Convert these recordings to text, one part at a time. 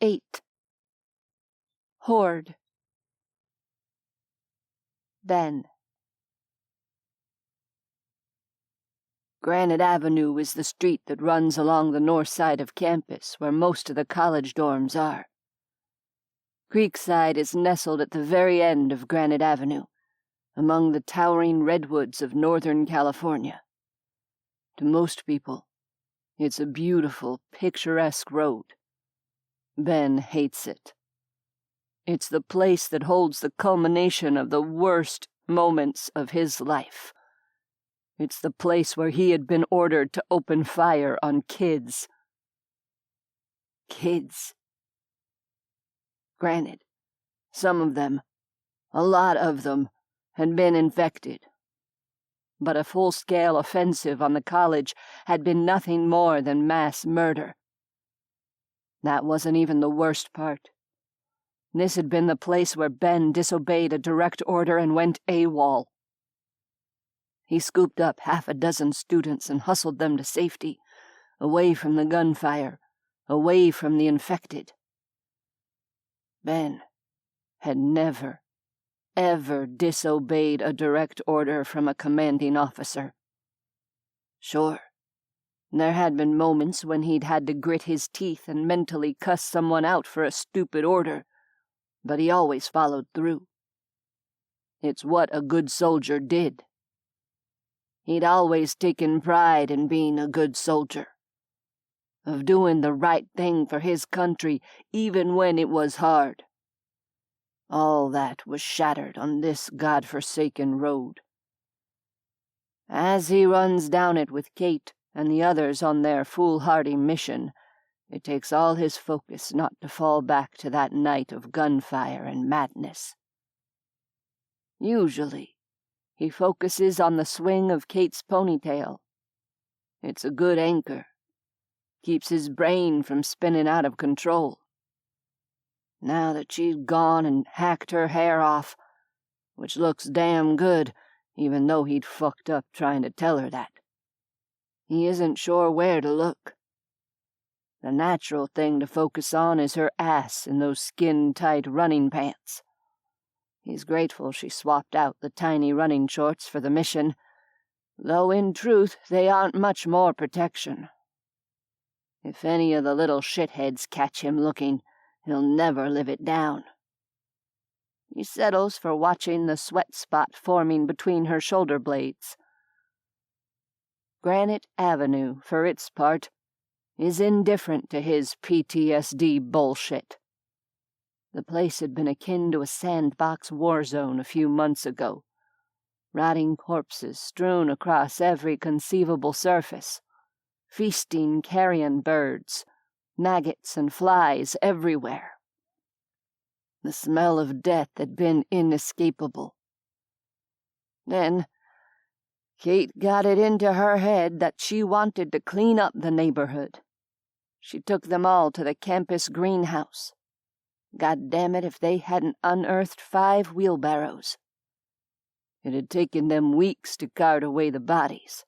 8. Horde. Ben. Granite Avenue is the street that runs along the north side of campus, where most of the college dorms are. Creekside is nestled at the very end of Granite Avenue, among the towering redwoods of Northern California. To most people, it's a beautiful, picturesque road. Ben hates it. It's the place that holds the culmination of the worst moments of his life. It's the place where he had been ordered to open fire on kids. Kids. Granted, some of them, a lot of them, had been infected. But a full-scale offensive on the college had been nothing more than mass murder. That wasn't even the worst part. This had been the place where Ben disobeyed a direct order and went AWOL. He scooped up 6 students and hustled them to safety, away from the gunfire, away from the infected. Ben had never, ever disobeyed a direct order from a commanding officer. Sure, there had been moments when he'd had to grit his teeth and mentally cuss someone out for a stupid order, but he always followed through. It's what a good soldier did. He'd always taken pride in being a good soldier, of doing the right thing for his country even when it was hard. All that was shattered on this God-forsaken road. As he runs down it with Kate and the others on their foolhardy mission, it takes all his focus not to fall back to that night of gunfire and madness. Usually, he focuses on the swing of Kate's ponytail. It's a good anchor. Keeps his brain from spinning out of control. Now that she's gone and hacked her hair off, which looks damn good, even though he'd fucked up trying to tell her that, he isn't sure where to look. The natural thing to focus on is her ass in those skin-tight running pants. He's grateful she swapped out the tiny running shorts for the mission, though in truth they aren't much more protection. If any of the little shitheads catch him looking, he'll never live it down. He settles for watching the sweat spot forming between her shoulder blades. Granite Avenue, for its part, is indifferent to his PTSD bullshit. The place had been akin to a sandbox war zone a few months ago, rotting corpses strewn across every conceivable surface, feasting carrion birds, maggots and flies everywhere. The smell of death had been inescapable. Then, Kate got it into her head that she wanted to clean up the neighborhood. She took them all to the campus greenhouse. God damn it if they hadn't unearthed 5 wheelbarrows. It had taken them weeks to cart away the bodies.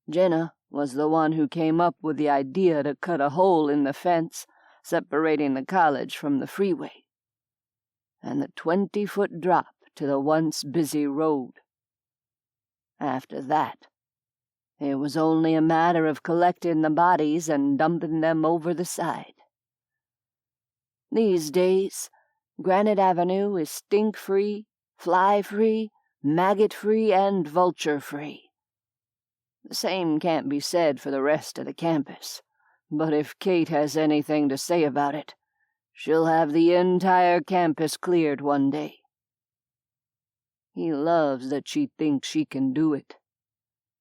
Jenna was the one who came up with the idea to cut a hole in the fence separating the college from the freeway, and the 20-foot drop to the once busy road. After that, it was only a matter of collecting the bodies and dumping them over the side. These days, Granite Avenue is stink-free, fly-free, maggot-free, and vulture-free. The same can't be said for the rest of the campus, but if Kate has anything to say about it, she'll have the entire campus cleared one day. He loves that she thinks she can do it,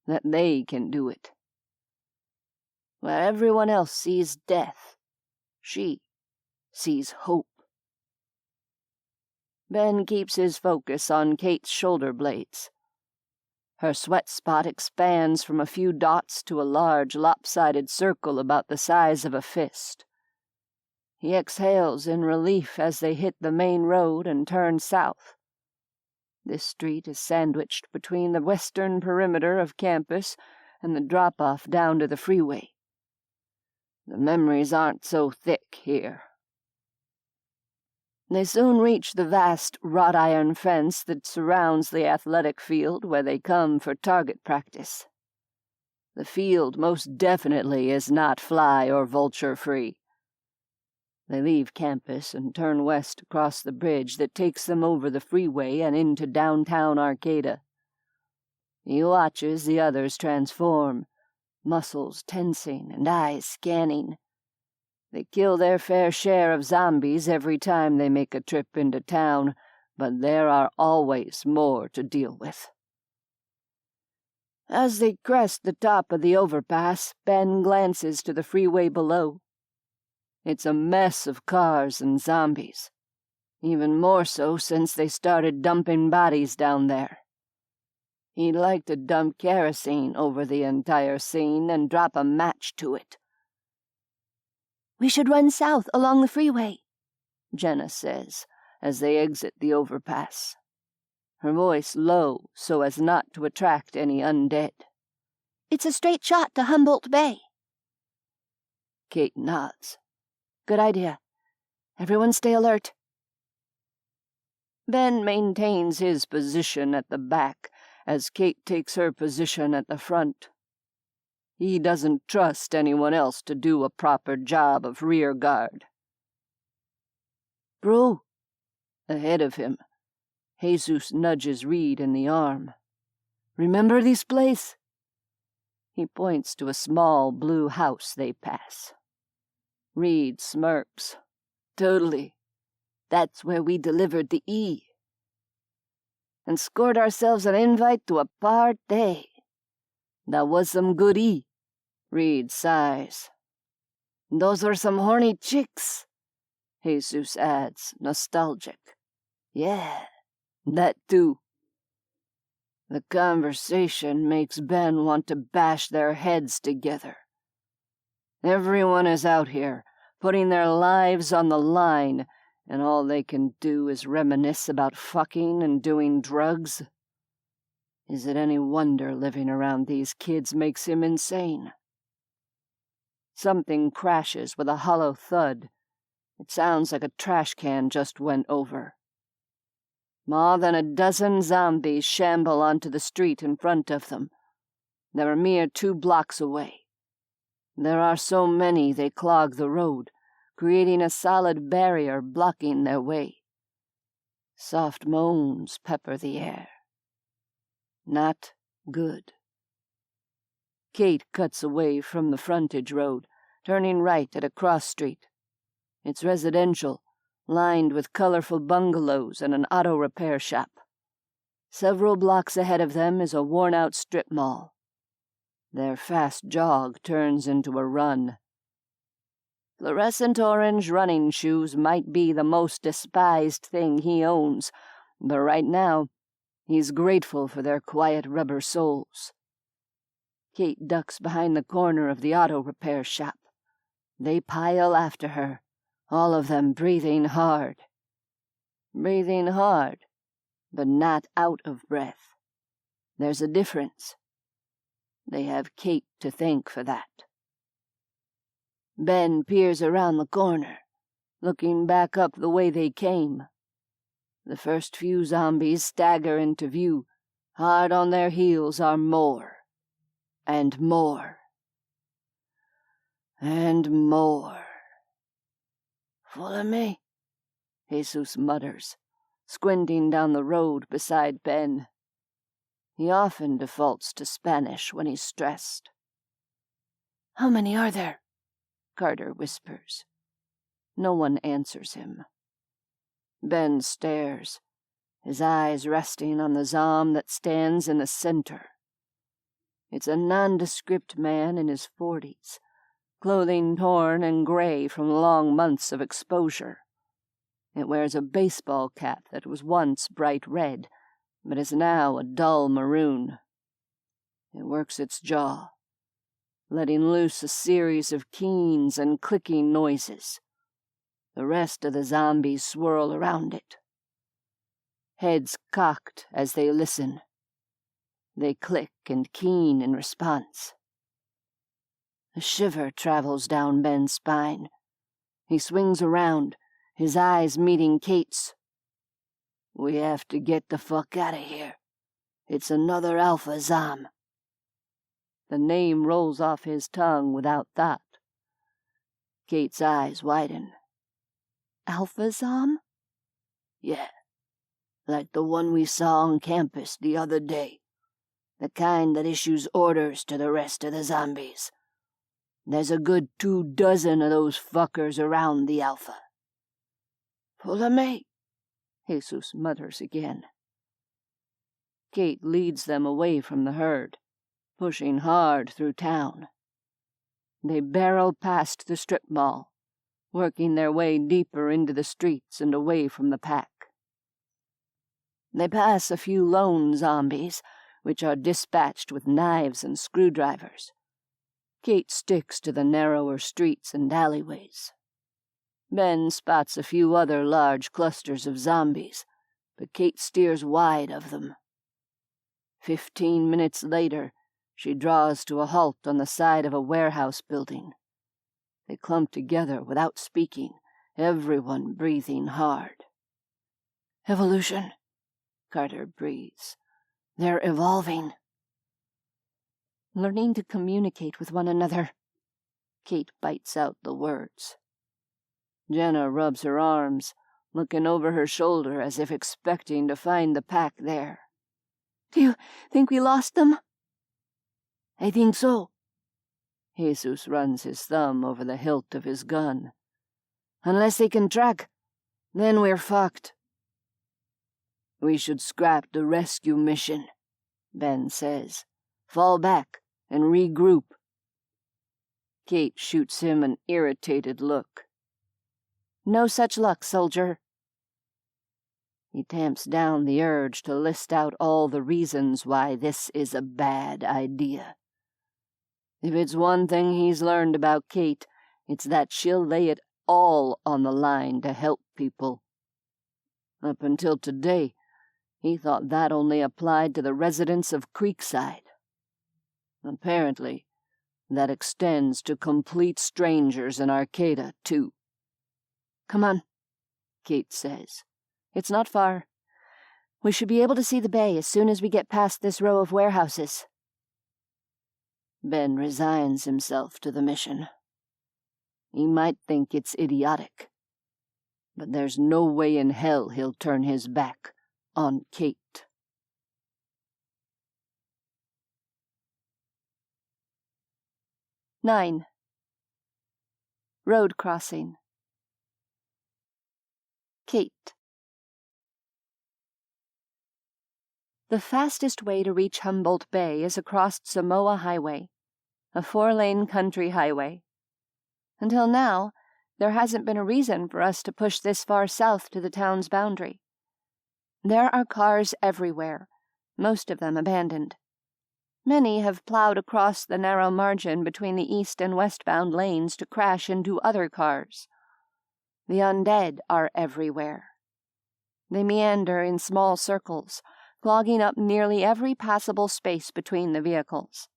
that they can do it. Where everyone else sees death, she sees hope. Ben keeps his focus on Kate's shoulder blades. Her sweat spot expands from a few dots to a large lopsided circle about the size of a fist. He exhales in relief as they hit the main road and turn south. This street is sandwiched between the western perimeter of campus and the drop-off down to the freeway. The memories aren't so thick here. They soon reach the vast wrought iron fence that surrounds the athletic field where they come for target practice. The field most definitely is not fly or vulture free. They leave campus and turn west across the bridge that takes them over the freeway and into downtown Arcata. He watches the others transform, muscles tensing and eyes scanning. They kill their fair share of zombies every time they make a trip into town, but there are always more to deal with. As they crest the top of the overpass, Ben glances to the freeway below. It's a mess of cars and zombies, even more so since they started dumping bodies down there. He'd like to dump kerosene over the entire scene and drop a match to it. "We should run south along the freeway," Jenna says as they exit the overpass, her voice low so as not to attract any undead. "It's a straight shot to Humboldt Bay." Kate nods. "Good idea. Everyone stay alert." Ben maintains his position at the back as Kate takes her position at the front. He doesn't trust anyone else to do a proper job of rear guard. "Bro," ahead of him, Jesus nudges Reed in the arm. "Remember this place?" He points to a small blue house they pass. Reed smirks. "Totally. That's where we delivered the E. And scored ourselves an invite to a party. That was some good E." Reed sighs. "Those were some horny chicks," Jesus adds, nostalgic. "Yeah, that too." The conversation makes Ben want to bash their heads together. Everyone is out here, putting their lives on the line, and all they can do is reminisce about fucking and doing drugs. Is it any wonder living around these kids makes him insane? Something crashes with a hollow thud. It sounds like a trash can just went over. More than a dozen zombies shamble onto the street in front of them. They're a mere 2 blocks away. There are so many they clog the road, creating a solid barrier blocking their way. Soft moans pepper the air. Not good. Kate cuts away from the frontage road, turning right at a cross street. It's residential, lined with colorful bungalows and an auto repair shop. Several blocks ahead of them is a worn-out strip mall. Their fast jog turns into a run. Fluorescent orange running shoes might be the most despised thing he owns, but right now he's grateful for their quiet rubber soles. Kate ducks behind the corner of the auto repair shop. They pile after her, all of them breathing hard. Breathing hard, but not out of breath. There's a difference. They have Kate to thank for that. Ben peers around the corner, looking back up the way they came. The first few zombies stagger into view. Hard on their heels are more. And more. And more. "Follow me," Jesus mutters, squinting down the road beside Ben. He often defaults to Spanish when he's stressed. "How many are there?" Carter whispers. No one answers him. Ben stares, his eyes resting on the zom that stands in the center. It's a nondescript man in his 40s, clothing torn and gray from long months of exposure. It wears a baseball cap that was once bright red, but is now a dull maroon. It works its jaw, letting loose a series of keens and clicking noises. The rest of the zombies swirl around it. Heads cocked as they listen. They click and keen in response. A shiver travels down Ben's spine. He swings around, his eyes meeting Kate's. "We have to get the fuck out of here. It's another Alpha Zom." The name rolls off his tongue without thought. Kate's eyes widen. Alpha Zom? "Yeah, like the one we saw on campus the other day. The kind that issues orders to the rest of the zombies. There's a good 24 of those fuckers around the Alpha." "Follow me," Jesus mutters again. Kate leads them away from the herd, pushing hard through town. They barrel past the strip mall, working their way deeper into the streets and away from the pack. They pass a few lone zombies, which are dispatched with knives and screwdrivers. Kate sticks to the narrower streets and alleyways. Ben spots a few other large clusters of zombies, but Kate steers wide of them. 15 minutes later, she draws to a halt on the side of a warehouse building. They clump together without speaking, everyone breathing hard. "Evolution," Carter breathes. "They're evolving." "Learning to communicate with one another." Kate bites out the words. Jenna rubs her arms, looking over her shoulder as if expecting to find the pack there. "Do you think we lost them?" "I think so." Jesus runs his thumb over the hilt of his gun. "Unless they can track, then we're fucked." "We should scrap the rescue mission," Ben says. "Fall back and regroup." Kate shoots him an irritated look. "No such luck, soldier." He tamps down the urge to list out all the reasons why this is a bad idea. If it's one thing he's learned about Kate, it's that she'll lay it all on the line to help people. Up until today, he thought that only applied to the residents of Creekside. Apparently, that extends to complete strangers in Arcata, too. "Come on," Kate says. "It's not far. We should be able to see the bay as soon as we get past this row of warehouses." Ben resigns himself to the mission. He might think it's idiotic, but there's no way in hell he'll turn his back on Kate. "9. Road crossing. Kate. The fastest way to reach Humboldt Bay is across Samoa Highway, a 4-lane country highway. Until now, there hasn't been a reason for us to push this far south to the town's boundary. There are cars everywhere, most of them abandoned. Many have plowed across the narrow margin between the east and westbound lanes to crash into other cars. The undead are everywhere. They meander in small circles, clogging up nearly every passable space between the vehicles.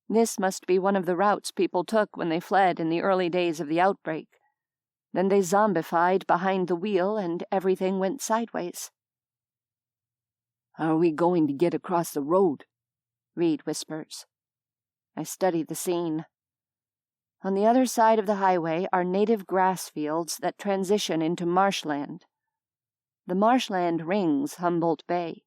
This must be one of the routes people took when they fled in the early days of the outbreak. Then they zombified behind the wheel and everything went sideways. "How are we going to get across the road?" Reed whispers. I study the scene. On the other side of the highway are native grass fields that transition into marshland. The marshland rings Humboldt Bay.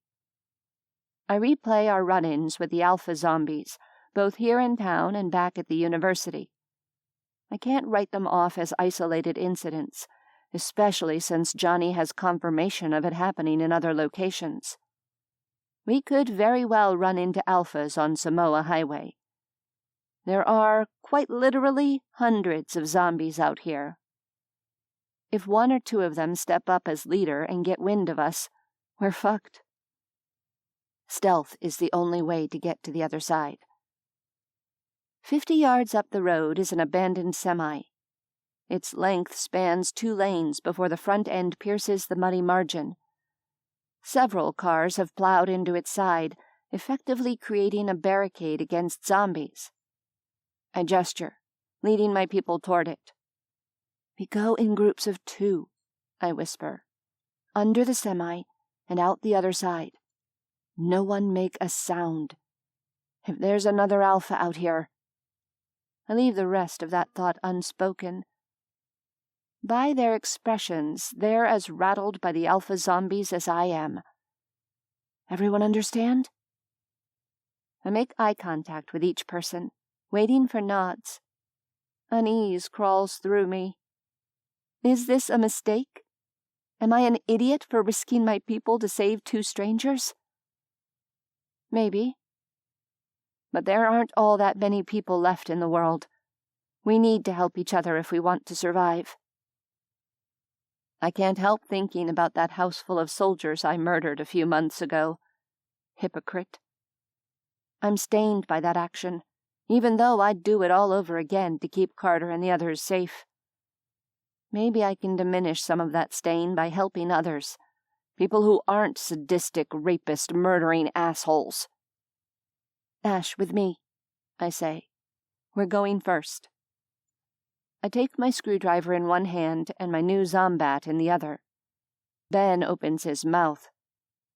I replay our run-ins with the alpha zombies, both here in town and back at the university. I can't write them off as isolated incidents, especially since Johnny has confirmation of it happening in other locations. We could very well run into alphas on Samoa Highway. There are, quite literally, hundreds of zombies out here. If 1 or 2 of them step up as leader and get wind of us, we're fucked. Stealth is the only way to get to the other side. 50 yards up the road is an abandoned semi. Its length spans 2 lanes before the front end pierces the muddy margin. Several cars have plowed into its side, effectively creating a barricade against zombies. I gesture, leading my people toward it. We go in groups of 2, I whisper. Under the semi and out the other side. No one make a sound. If there's another alpha out here. I leave the rest of that thought unspoken. By their expressions, they're as rattled by the alpha zombies as I am. Everyone understand? I make eye contact with each person, waiting for nods. Unease crawls through me. Is this a mistake? Am I an idiot for risking my people to save 2 strangers? Maybe. But there aren't all that many people left in the world. We need to help each other if we want to survive. I can't help thinking about that house full of soldiers I murdered a few months ago. Hypocrite. I'm stained by that action, even though I'd do it all over again to keep Carter and the others safe. Maybe I can diminish some of that stain by helping others, people who aren't sadistic, rapist, murdering assholes. Ash, with me, I say. We're going first. I take my screwdriver in one hand and my new Zombat in the other. Ben opens his mouth.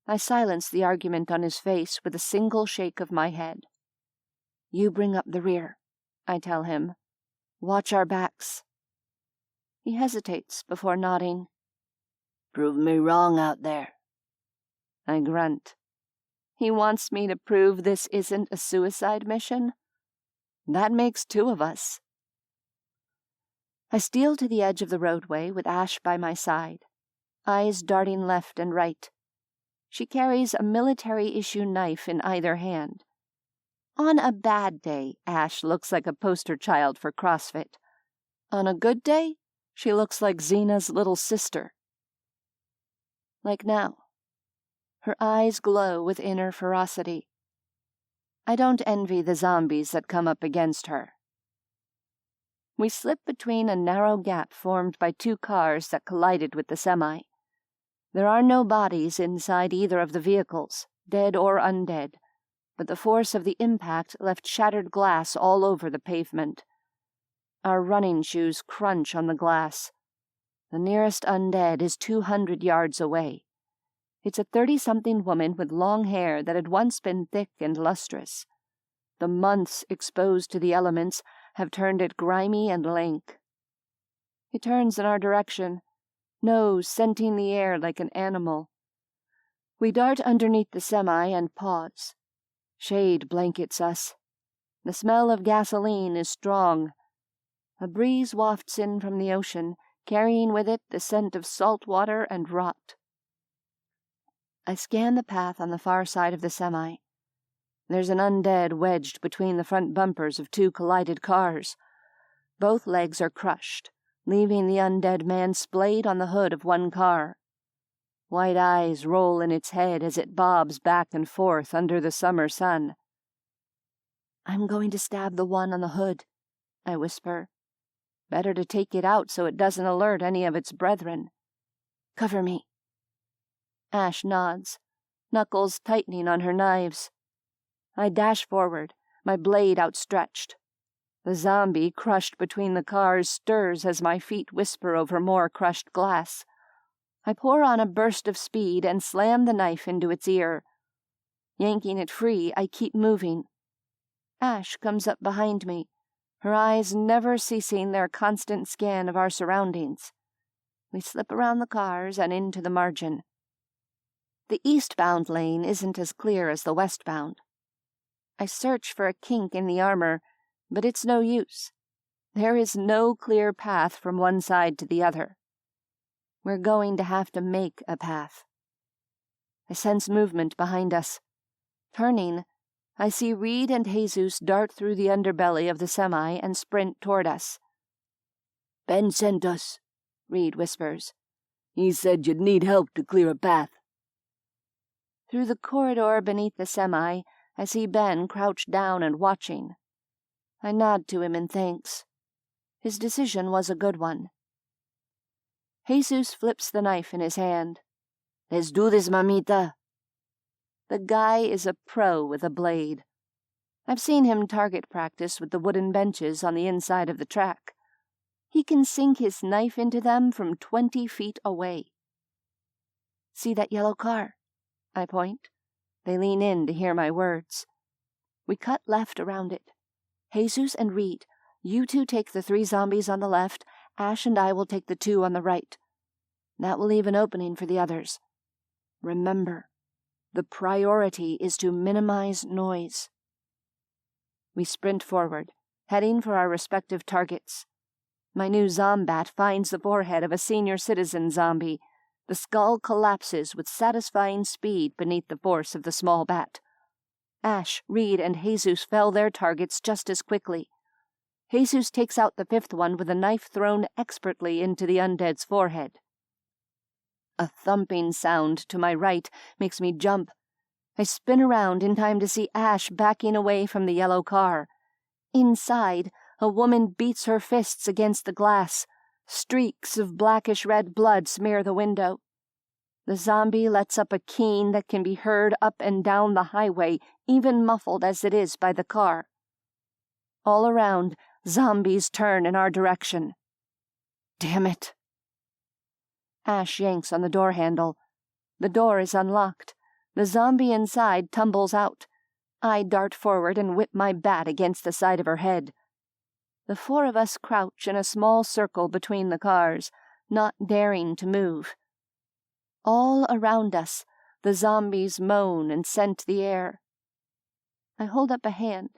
I silence the argument on his face with a single shake of my head. You bring up the rear, I tell him. Watch our backs. He hesitates before nodding. Prove me wrong out there. I grunt. He wants me to prove this isn't a suicide mission? That makes 2 of us. I steal to the edge of the roadway with Ash by my side, eyes darting left and right. She carries a military-issue knife in either hand. On a bad day, Ash looks like a poster child for CrossFit. On a good day, she looks like Xena's little sister. Like now. Her eyes glow with inner ferocity. I don't envy the zombies that come up against her. We slip between a narrow gap formed by 2 cars that collided with the semi. There are no bodies inside either of the vehicles, dead or undead, but the force of the impact left shattered glass all over the pavement. Our running shoes crunch on the glass. The nearest undead is 200 yards away. It's a 30-something woman with long hair that had once been thick and lustrous. The months exposed to the elements have turned it grimy and lank. It turns in our direction, nose scenting the air like an animal. We dart underneath the semi and pause. Shade blankets us. The smell of gasoline is strong. A breeze wafts in from the ocean, carrying with it the scent of salt water and rot. I scan the path on the far side of the semi. There's an undead wedged between the front bumpers of 2 collided cars. Both legs are crushed, leaving the undead man splayed on the hood of one car. White eyes roll in its head as it bobs back and forth under the summer sun. I'm going to stab the one on the hood, I whisper. Better to take it out so it doesn't alert any of its brethren. Cover me. Ash nods, knuckles tightening on her knives. I dash forward, my blade outstretched. The zombie, crushed between the cars, stirs as my feet whisper over more crushed glass. I pour on a burst of speed and slam the knife into its ear. Yanking it free, I keep moving. Ash comes up behind me, her eyes never ceasing their constant scan of our surroundings. We slip around the cars and into the margin. The eastbound lane isn't as clear as the westbound. I search for a kink in the armor, but it's no use. There is no clear path from one side to the other. We're going to have to make a path. I sense movement behind us. Turning, I see Reed and Jesus dart through the underbelly of the semi and sprint toward us. Ben sent us, Reed whispers. He said you'd need help to clear a path. Through the corridor beneath the semi, I see Ben crouched down and watching. I nod to him in thanks. His decision was a good one. Jesus flips the knife in his hand. Let's do this, mamita. The guy is a pro with a blade. I've seen him target practice with the wooden benches on the inside of the track. He can sink his knife into them from 20 feet away. "See that yellow car?" I point. They lean in to hear my words. We cut left around it. "Jesus and Reed, you two take the 3 zombies on the left. Ash and I will take the 2 on the right. That will leave an opening for the others. Remember, the priority is to minimize noise." We sprint forward, heading for our respective targets. My new zombat finds the forehead of a senior citizen zombie. The skull collapses with satisfying speed beneath the force of the small bat. Ash, Reed, and Jesus fell their targets just as quickly. Jesus takes out the 5th one with a knife thrown expertly into the undead's forehead. A thumping sound to my right makes me jump. I spin around in time to see Ash backing away from the yellow car. Inside, a woman beats her fists against the glass. Streaks of blackish-red blood smear the window. The zombie lets up a keen that can be heard up and down the highway, even muffled as it is by the car. All around, zombies turn in our direction. Damn it! Ash yanks on the door handle. The door is unlocked. The zombie inside tumbles out. I dart forward and whip my bat against the side of her head. The 4 of us crouch in a small circle between the cars, not daring to move. All around us, the zombies moan and scent the air. I hold up a hand,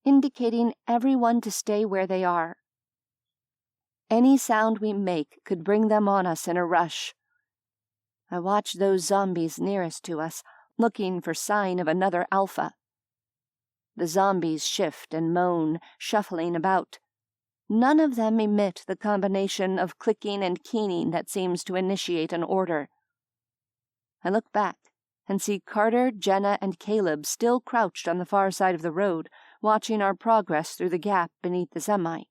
indicating everyone to stay where they are. Any sound we make could bring them on us in a rush. I watch those zombies nearest to us, looking for sign of another alpha. The zombies shift and moan, shuffling about. None of them emit the combination of clicking and keening that seems to initiate an order. I look back and see Carter, Jenna, and Caleb still crouched on the far side of the road, watching our progress through the gap beneath the semi.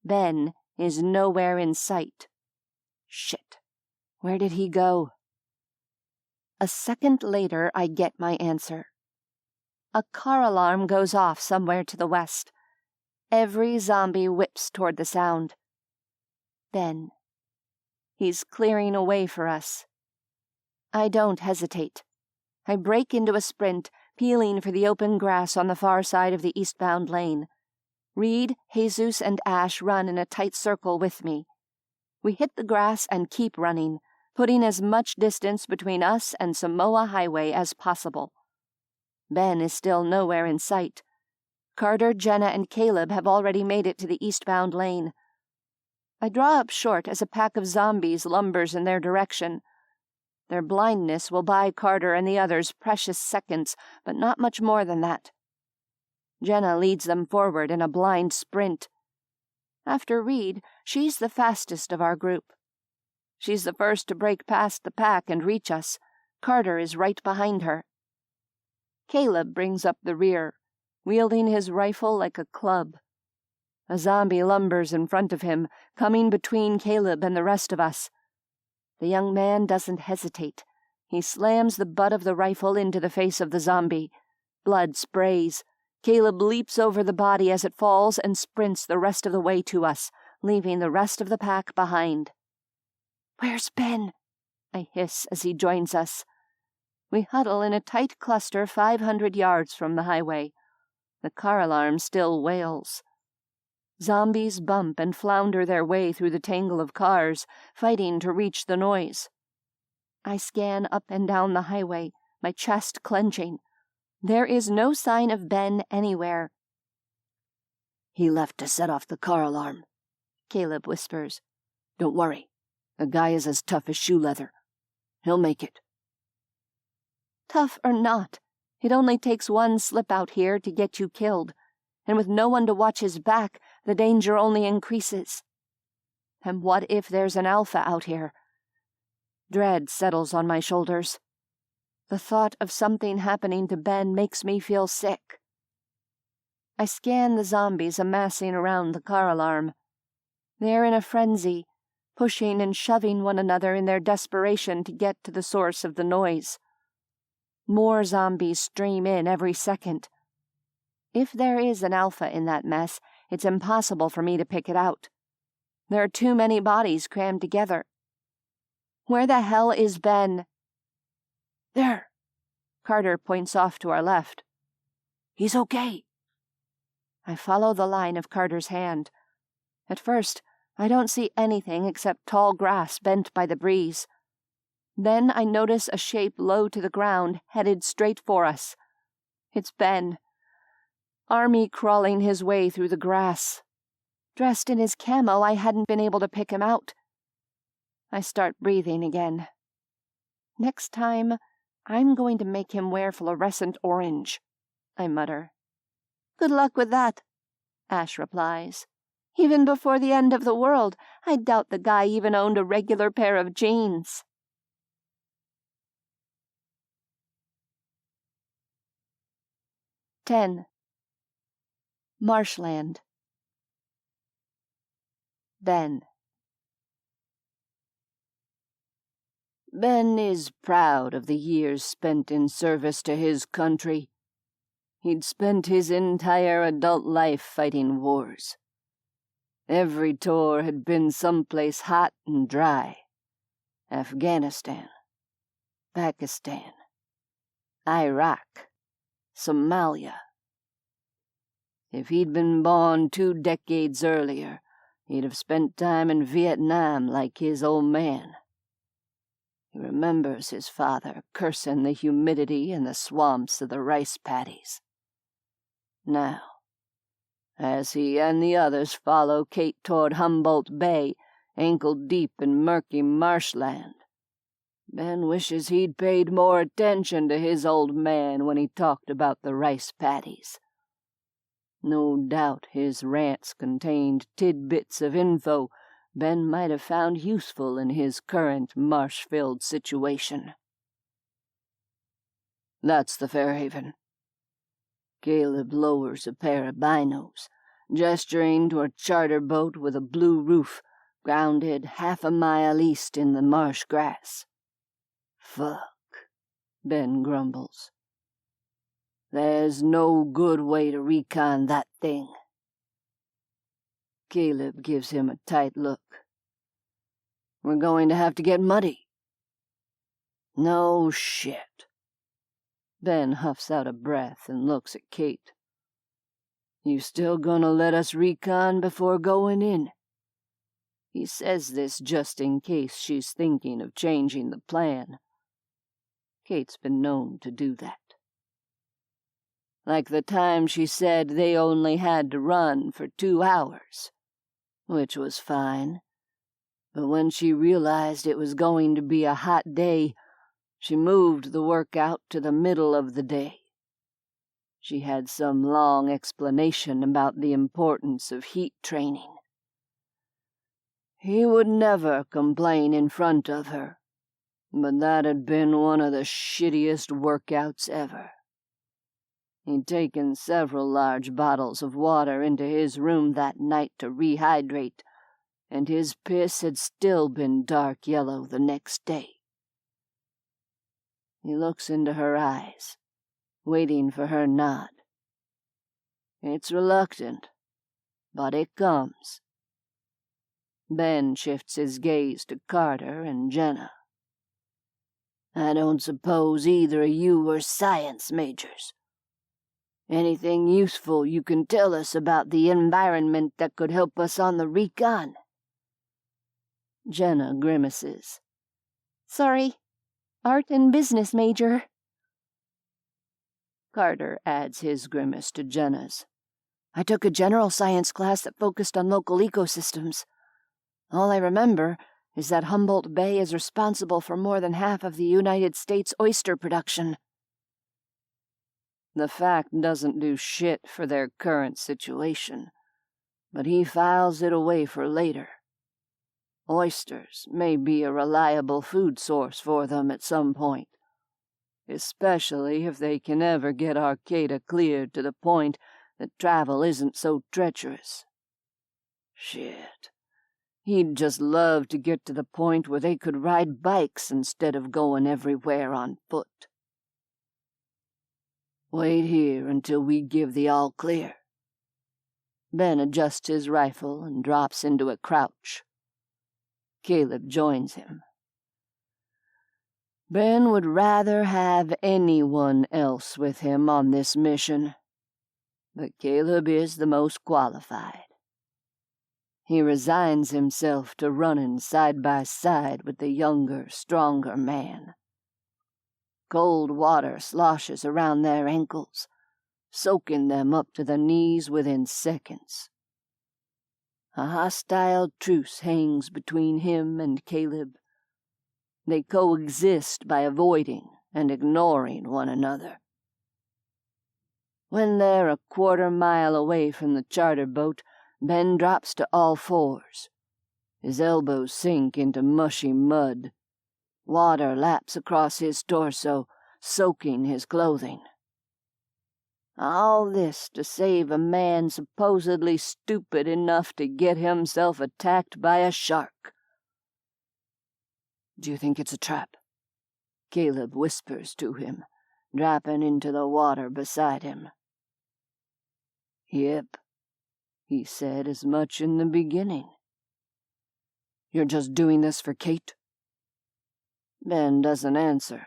Ben is nowhere in sight. Shit. Where did he go? A second later, I get my answer. A car alarm goes off somewhere to the west. Every zombie whips toward the sound. Ben. He's clearing a way for us. I don't hesitate. I break into a sprint, peeling for the open grass on the far side of the eastbound lane. Reed, Jesus, and Ash run in a tight circle with me. We hit the grass and keep running, putting as much distance between us and Samoa Highway as possible. Ben is still nowhere in sight. Carter, Jenna, and Caleb have already made it to the eastbound lane. I draw up short as a pack of zombies lumbers in their direction. Their blindness will buy Carter and the others precious seconds, but not much more than that. Jenna leads them forward in a blind sprint. After Reed, she's the fastest of our group. She's the first to break past the pack and reach us. Carter is right behind her. Caleb brings up the rear, wielding his rifle like a club. A zombie lumbers in front of him, coming between Caleb and the rest of us. The young man doesn't hesitate. He slams the butt of the rifle into the face of the zombie. Blood sprays. Caleb leaps over the body as it falls and sprints the rest of the way to us, leaving the rest of the pack behind. "Where's Ben?" I hiss as he joins us. We huddle in a tight cluster 500 yards from the highway. The car alarm still wails. Zombies bump and flounder their way through the tangle of cars, fighting to reach the noise. I scan up and down the highway, my chest clenching. There is no sign of Ben anywhere. "He left to set off the car alarm," Caleb whispers. "Don't worry. The guy is as tough as shoe leather. He'll make it." Tough or not, it only takes one slip out here to get you killed, and with no one to watch his back, the danger only increases. And what if there's an alpha out here? Dread settles on my shoulders. The thought of something happening to Ben makes me feel sick. I scan the zombies amassing around the car alarm. They're in a frenzy, pushing and shoving one another in their desperation to get to the source of the noise. More zombies stream in every second. If there is an alpha in that mess, it's impossible for me to pick it out. There are too many bodies crammed together. Where the hell is Ben? There. Carter points off to our left. He's okay. I follow the line of Carter's hand. At first, I don't see anything except tall grass bent by the breeze. Then I notice a shape low to the ground, headed straight for us. It's Ben. Army crawling his way through the grass. Dressed in his camo, I hadn't been able to pick him out. I start breathing again. Next time, I'm going to make him wear fluorescent orange, I mutter. Good luck with that, Ash replies. Even before the end of the world, I doubt the guy even owned a regular pair of jeans. Marshland. Ben is proud of the years spent in service to his country. He'd spent his entire adult life fighting wars. Every tour had been someplace hot and dry. Afghanistan, Pakistan, Iraq, Somalia. If he'd been born 2 decades earlier, he'd have spent time in Vietnam like his old man. He remembers his father cursing the humidity and the swamps of the rice paddies. Now, as he and the others follow Kate toward Humboldt Bay, ankle-deep in murky marshland, Ben wishes he'd paid more attention to his old man when he talked about the rice paddies. No doubt his rants contained tidbits of info Ben might have found useful in his current marsh-filled situation. That's the Fairhaven. Caleb lowers a pair of binos, gesturing to a charter boat with a blue roof, grounded 1/2 mile east in the marsh grass. Fuck, Ben grumbles. There's no good way to recon that thing. Caleb gives him a tight look. We're going to have to get muddy. No shit. Ben huffs out a breath and looks at Kate. You still gonna let us recon before going in? He says this just in case she's thinking of changing the plan. Kate's been known to do that. Like the time she said they only had to run for 2 hours, which was fine. But when she realized it was going to be a hot day, she moved the workout to the middle of the day. She had some long explanation about the importance of heat training. He would never complain in front of her, but that had been one of the shittiest workouts ever. He'd taken several large bottles of water into his room that night to rehydrate, and his piss had still been dark yellow the next day. He looks into her eyes, waiting for her nod. It's reluctant, but it comes. Ben shifts his gaze to Carter and Jenna. I don't suppose either of you were science majors. Anything useful you can tell us about the environment that could help us on the recon? Jenna grimaces. Sorry, art and business major. Carter adds his grimace to Jenna's. I took a general science class that focused on local ecosystems. All I remember is that Humboldt Bay is responsible for more than half of the United States oyster production. The fact doesn't do shit for their current situation, but he files it away for later. Oysters may be a reliable food source for them at some point, especially if they can ever get Arcata cleared to the point that travel isn't so treacherous. Shit. He'd just love to get to the point where they could ride bikes instead of going everywhere on foot. Wait here until we give the all clear. Ben adjusts his rifle and drops into a crouch. Caleb joins him. Ben would rather have anyone else with him on this mission, but Caleb is the most qualified. He resigns himself to running side by side with the younger, stronger man. Cold water sloshes around their ankles, soaking them up to the knees within seconds. A hostile truce hangs between him and Caleb. They coexist by avoiding and ignoring one another. When they're a quarter-mile away from the charter boat, Ben drops to all fours. His elbows sink into mushy mud. Water laps across his torso, soaking his clothing. All this to save a man supposedly stupid enough to get himself attacked by a shark. "Do you think it's a trap?" Caleb whispers to him, dropping into the water beside him. "Yep," he said as much in the beginning. "You're just doing this for Kate?" Ben doesn't answer.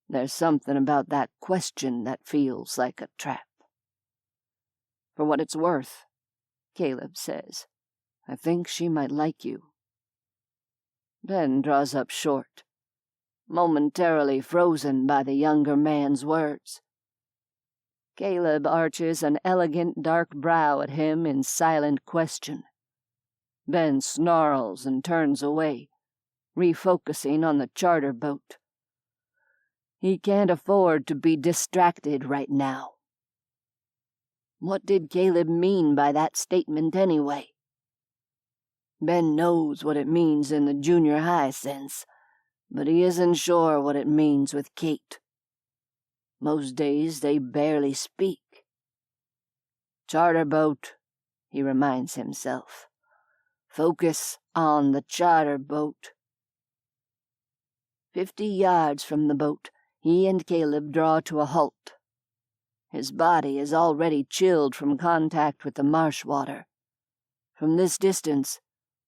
There's something about that question that feels like a trap. "For what it's worth," Caleb says, "I think she might like you." Ben draws up short, momentarily frozen by the younger man's words. Caleb arches an elegant dark brow at him in silent question. Ben snarls and turns away, refocusing on the charter boat. He can't afford to be distracted right now. What did Caleb mean by that statement anyway? Ben knows what it means in the junior high sense, but he isn't sure what it means with Kate. Most days they barely speak. "Charter boat," he reminds himself. "Focus on the charter boat." 50 yards from the boat, he and Caleb draw to a halt. His body is already chilled from contact with the marsh water. From this distance,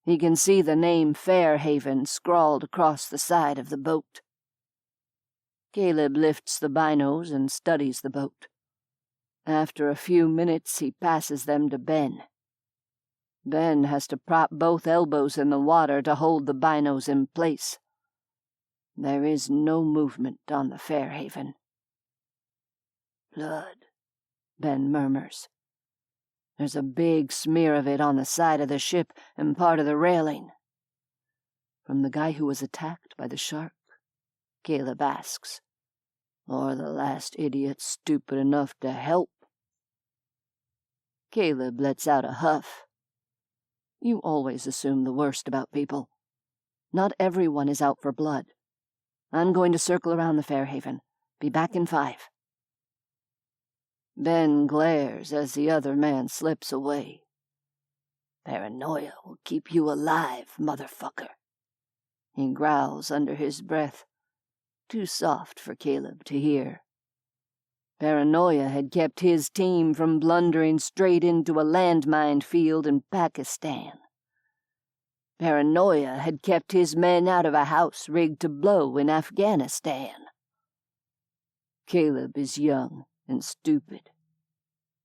he can see the name Fairhaven scrawled across the side of the boat. Caleb lifts the binos and studies the boat. After a few minutes, he passes them to Ben. Ben has to prop both elbows in the water to hold the binos in place. There is no movement on the Fairhaven. "Blood," Ben murmurs. "There's a big smear of it on the side of the ship and part of the railing." "From the guy who was attacked by the shark?" Caleb asks. "Or the last idiot stupid enough to help?" Caleb lets out a huff. "You always assume the worst about people. Not everyone is out for blood. I'm going to circle around the Fairhaven. Be back in 5. Ben glares as the other man slips away. "Paranoia will keep you alive, motherfucker," he growls under his breath, too soft for Caleb to hear. Paranoia had kept his team from blundering straight into a landmine field in Pakistan. Paranoia had kept his men out of a house rigged to blow in Afghanistan. Caleb is young and stupid.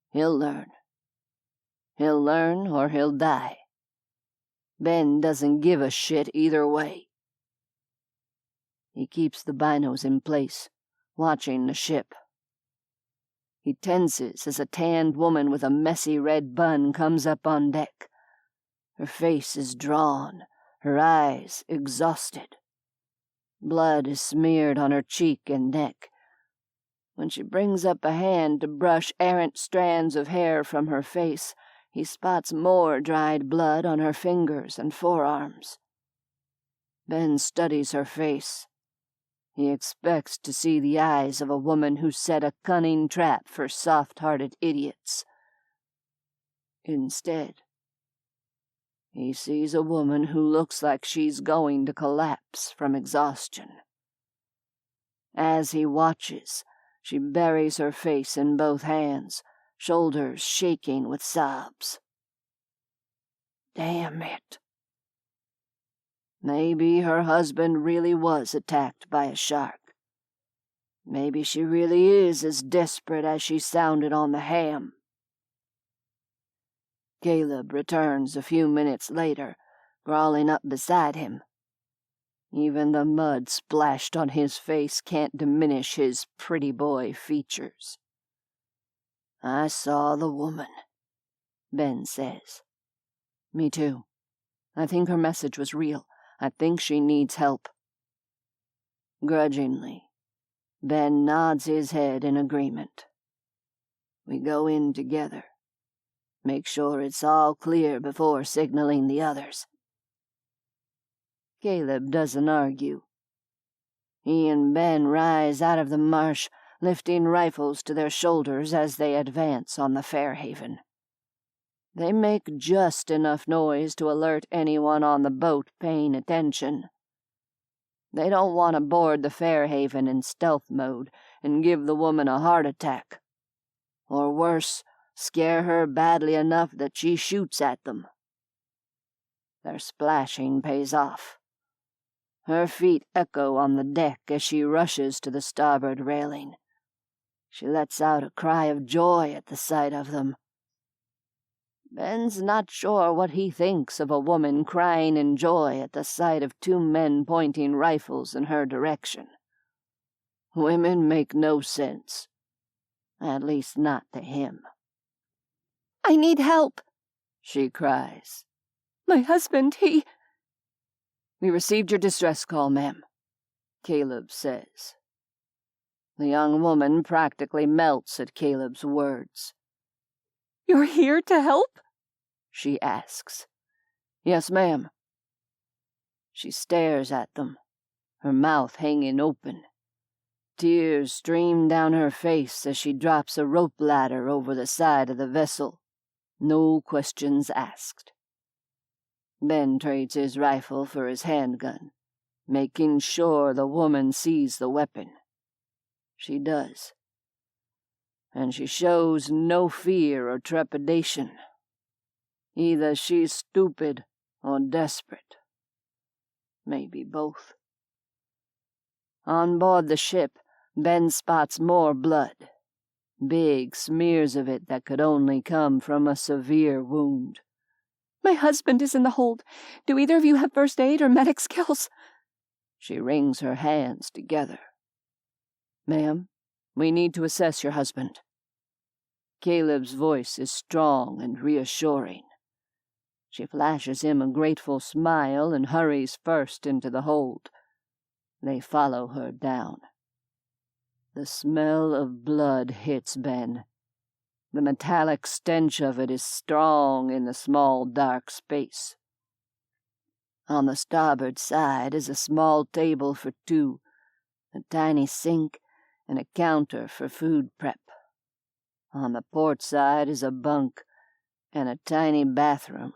He'll learn. He'll learn or he'll die. Ben doesn't give a shit either way. He keeps the binos in place, watching the ship. He tenses as a tanned woman with a messy red bun comes up on deck. Her face is drawn, her eyes exhausted. Blood is smeared on her cheek and neck. When she brings up a hand to brush errant strands of hair from her face, he spots more dried blood on her fingers and forearms. Ben studies her face. He expects to see the eyes of a woman who set a cunning trap for soft-hearted idiots. Instead, he sees a woman who looks like she's going to collapse from exhaustion. As he watches, she buries her face in both hands, shoulders shaking with sobs. Damn it. Maybe her husband really was attacked by a shark. Maybe she really is as desperate as she sounded on the ham. Caleb returns a few minutes later, crawling up beside him. Even the mud splashed on his face can't diminish his pretty boy features. "I saw the woman," Ben says. "Me too. I think her message was real. I think she needs help." Grudgingly, Ben nods his head in agreement. We go in together. Make sure it's all clear before signaling the others. Caleb doesn't argue. He and Ben rise out of the marsh, lifting rifles to their shoulders as they advance on the Fairhaven. They make just enough noise to alert anyone on the boat paying attention. They don't want to board the Fairhaven in stealth mode and give the woman a heart attack. Or worse, scare her badly enough that she shoots at them. Their splashing pays off. Her feet echo on the deck as she rushes to the starboard railing. She lets out a cry of joy at the sight of them. Ben's not sure what he thinks of a woman crying in joy at the sight of two men pointing rifles in her direction. Women make no sense. At least not to him. "I need help," she cries. "My husband, he—" "We received your distress call, ma'am," Caleb says. The young woman practically melts at Caleb's words. "You're here to help?" she asks. "Yes, ma'am." She stares at them, her mouth hanging open. Tears stream down her face as she drops a rope ladder over the side of the vessel. No questions asked. Ben trades his rifle for his handgun, making sure the woman sees the weapon. She does. And she shows no fear or trepidation. Either she's stupid or desperate. Maybe both. On board the ship, Ben spots more blood. Big smears of it that could only come from a severe wound. "My husband is in the hold. Do either of you have first aid or medic skills?" She wrings her hands together. "Ma'am, we need to assess your husband." Caleb's voice is strong and reassuring. She flashes him a grateful smile and hurries first into the hold. They follow her down. The smell of blood hits Ben. The metallic stench of it is strong in the small dark space. On the starboard side is a small table for two, a tiny sink, and a counter for food prep. On the port side is a bunk and a tiny bathroom.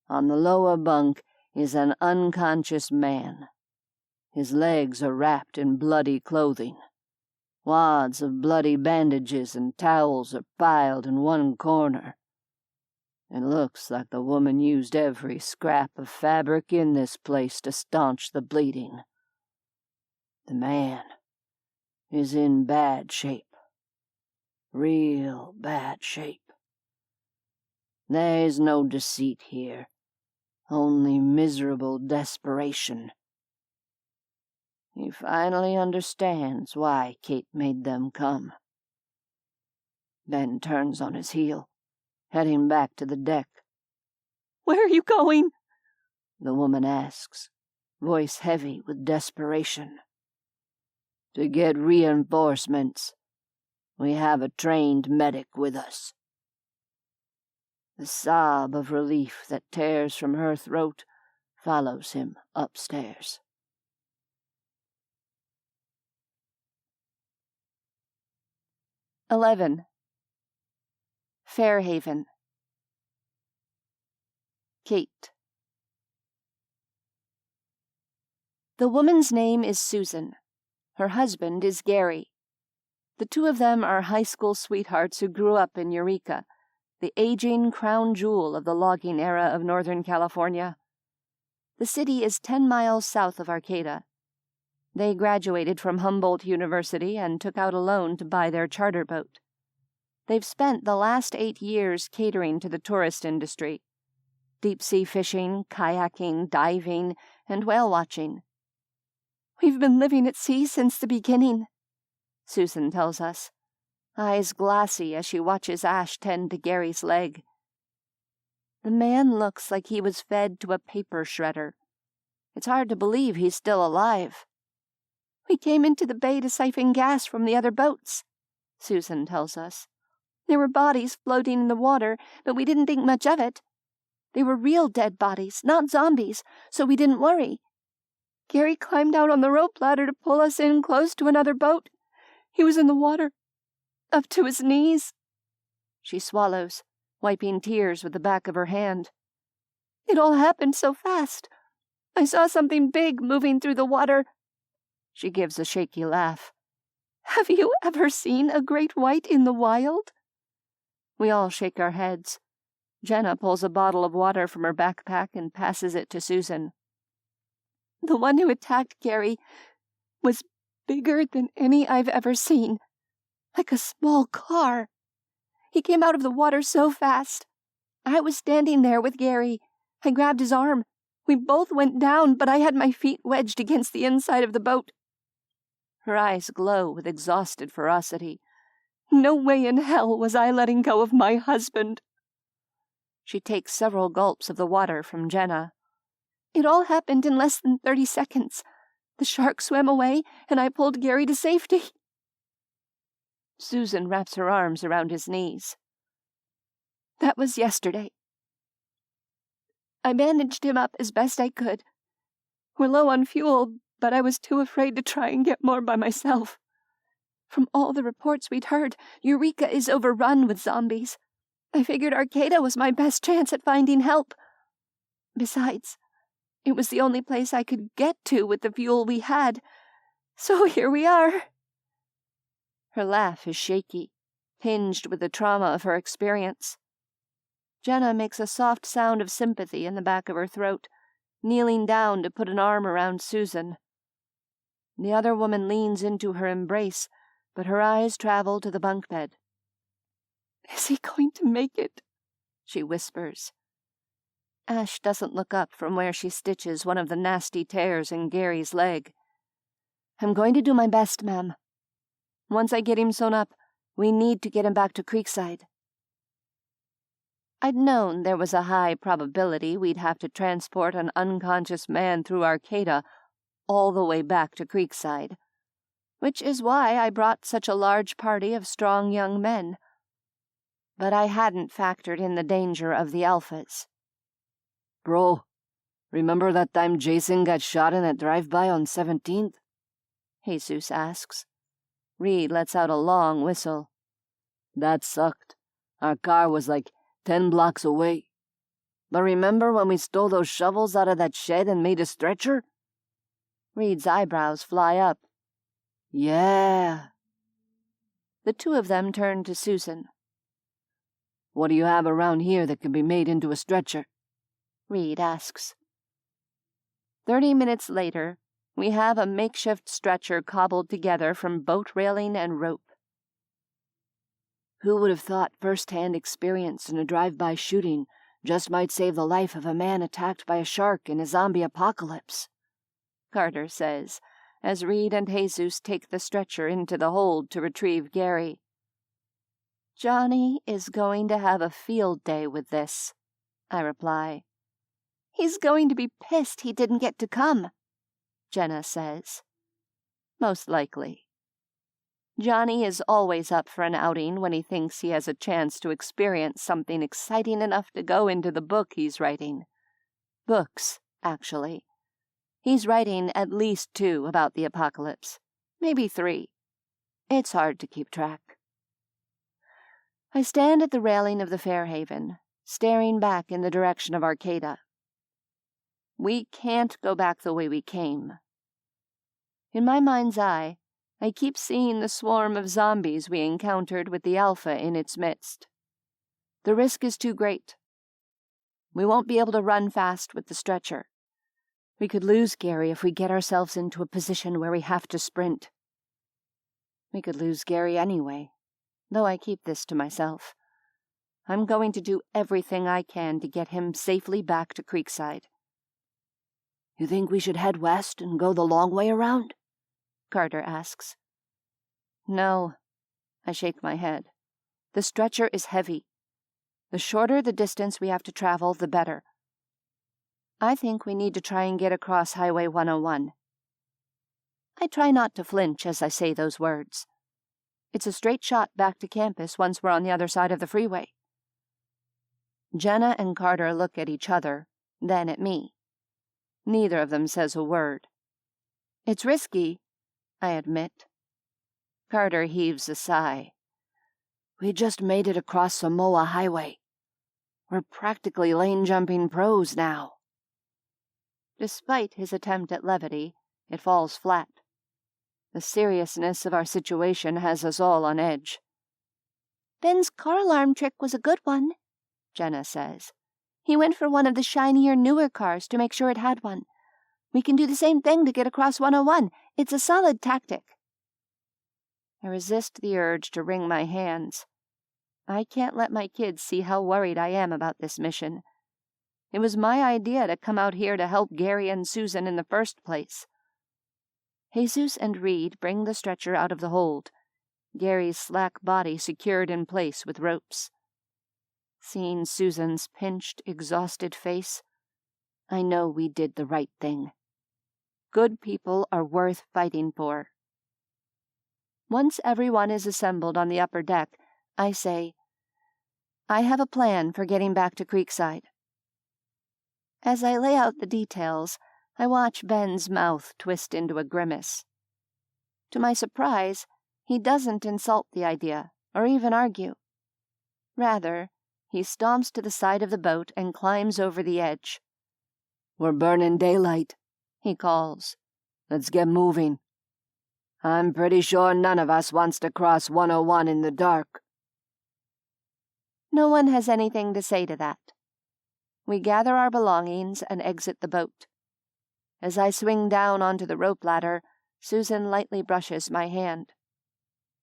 On the lower bunk is an unconscious man. His legs are wrapped in bloody clothing. Wads of bloody bandages and towels are piled in one corner. It looks like the woman used every scrap of fabric in this place to staunch the bleeding. The man is in bad shape. Real bad shape. There's no deceit here, only miserable desperation. He finally understands why Kate made them come. Ben turns on his heel, heading back to the deck. "Where are you going?" the woman asks, voice heavy with desperation. "To get reinforcements. We have a trained medic with us." The sob of relief that tears from her throat follows him upstairs. 11. Fairhaven. Kate. The woman's name is Susan. Her husband is Gary. The two of them are high school sweethearts who grew up in Eureka, the aging crown jewel of the logging era of Northern California. The city is 10 miles south of Arcata. They graduated from Humboldt University and took out a loan to buy their charter boat. They've spent the last 8 years catering to the tourist industry, deep-sea fishing, kayaking, diving, and whale-watching. "We've been living at sea since the beginning," Susan tells us, eyes glassy as she watches Ash tend to Gary's leg. The man looks like he was fed to a paper shredder. It's hard to believe he's still alive. "We came into the bay to siphon gas from the other boats," Susan tells us. "There were bodies floating in the water, but we didn't think much of it. They were real dead bodies, not zombies, so we didn't worry. Gary climbed out on the rope ladder to pull us in close to another boat. He was in the water, up to his knees." She swallows, wiping tears with the back of her hand. "It all happened so fast. I saw something big moving through the water." She gives a shaky laugh. "Have you ever seen a great white in the wild?" We all shake our heads. Jenna pulls a bottle of water from her backpack and passes it to Susan. "The one who attacked Gary was bigger than any I've ever seen, like a small car. He came out of the water so fast. I was standing there with Gary. I grabbed his arm. We both went down, but I had my feet wedged against the inside of the boat." Her eyes glow with exhausted ferocity. "No way in hell was I letting go of my husband." She takes several gulps of the water from Jenna. "It all happened in less than 30 seconds. The shark swam away, and I pulled Gary to safety." Susan wraps her arms around his knees. "That was yesterday. I managed him up as best I could. We're low on fuel, but I was too afraid to try and get more by myself. From all the reports we'd heard, Eureka is overrun with zombies. I figured Arcata was my best chance at finding help. Besides, it was the only place I could get to with the fuel we had. So here we are." Her laugh is shaky, tinged with the trauma of her experience. Jenna makes a soft sound of sympathy in the back of her throat, kneeling down to put an arm around Susan. The other woman leans into her embrace, but her eyes travel to the bunk bed. "Is he going to make it?" she whispers. Ash doesn't look up from where she stitches one of the nasty tears in Gary's leg. "I'm going to do my best, ma'am. Once I get him sewn up, we need to get him back to Creekside." I'd known there was a high probability we'd have to transport an unconscious man through Arcata all the way back to Creekside, which is why I brought such a large party of strong young men. But I hadn't factored in the danger of the alphas. "Bro, remember that time Jason got shot in that drive-by on 17th? Jesus asks. Reed lets out a long whistle. "That sucked. Our car was like 10 blocks away. But remember when we stole those shovels out of that shed and made a stretcher?" Reed's eyebrows fly up. "Yeah." The two of them turn to Susan. "What do you have around here that can be made into a stretcher?" Reed asks. 30 minutes later, we have a makeshift stretcher cobbled together from boat railing and rope. "Who would have thought first-hand experience in a drive-by shooting just might save the life of a man attacked by a shark in a zombie apocalypse?" Carter says, as Reed and Jesus take the stretcher into the hold to retrieve Gary. "Johnny is going to have a field day with this," I reply. "He's going to be pissed he didn't get to come," Jenna says. "Most likely. Johnny is always up for an outing when he thinks he has a chance to experience something exciting enough to go into the book he's writing. Books, actually. He's writing at least 2 about the apocalypse, maybe 3. It's hard to keep track." I stand at the railing of the Fairhaven, staring back in the direction of Arcata. We can't go back the way we came. In my mind's eye, I keep seeing the swarm of zombies we encountered with the Alpha in its midst. The risk is too great. We won't be able to run fast with the stretcher. We could lose Gary if we get ourselves into a position where we have to sprint. We could lose Gary anyway, though I keep this to myself. I'm going to do everything I can to get him safely back to Creekside. You think we should head west and go the long way around? Carter asks. No, I shake my head. The stretcher is heavy. The shorter the distance we have to travel, the better. I think we need to try and get across Highway 101. I try not to flinch as I say those words. It's a straight shot back to campus once we're on the other side of the freeway. Jenna and Carter look at each other, then at me. Neither of them says a word. It's risky, I admit. Carter heaves a sigh. We just made it across Samoa Highway. We're practically lane-jumping pros now. Despite his attempt at levity, it falls flat. The seriousness of our situation has us all on edge. Ben's car alarm trick was a good one, Jenna says. He went for one of the shinier, newer cars to make sure it had one. We can do the same thing to get across 101. It's a solid tactic. I resist the urge to wring my hands. I can't let my kids see how worried I am about this mission. It was my idea to come out here to help Gary and Susan in the first place. Jesus and Reed bring the stretcher out of the hold, Gary's slack body secured in place with ropes. Seeing Susan's pinched, exhausted face, I know we did the right thing. Good people are worth fighting for. Once everyone is assembled on the upper deck, I say, I have a plan for getting back to Creekside. As I lay out the details, I watch Ben's mouth twist into a grimace. To my surprise, he doesn't insult the idea, or even argue. Rather, he stomps to the side of the boat and climbs over the edge. We're burning daylight, he calls. Let's get moving. I'm pretty sure none of us wants to cross 101 in the dark. No one has anything to say to that. We gather our belongings and exit the boat. As I swing down onto the rope ladder, Susan lightly brushes my hand.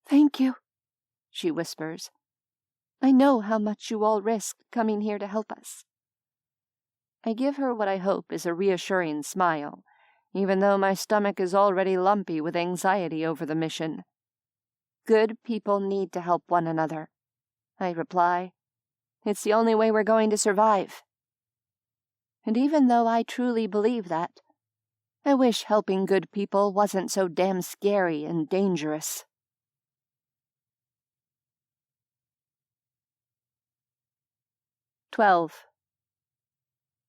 Thank you, she whispers. I know how much you all risked coming here to help us. I give her what I hope is a reassuring smile, even though my stomach is already lumpy with anxiety over the mission. Good people need to help one another, I reply. It's the only way we're going to survive. And even though I truly believe that, I wish helping good people wasn't so damn scary and dangerous.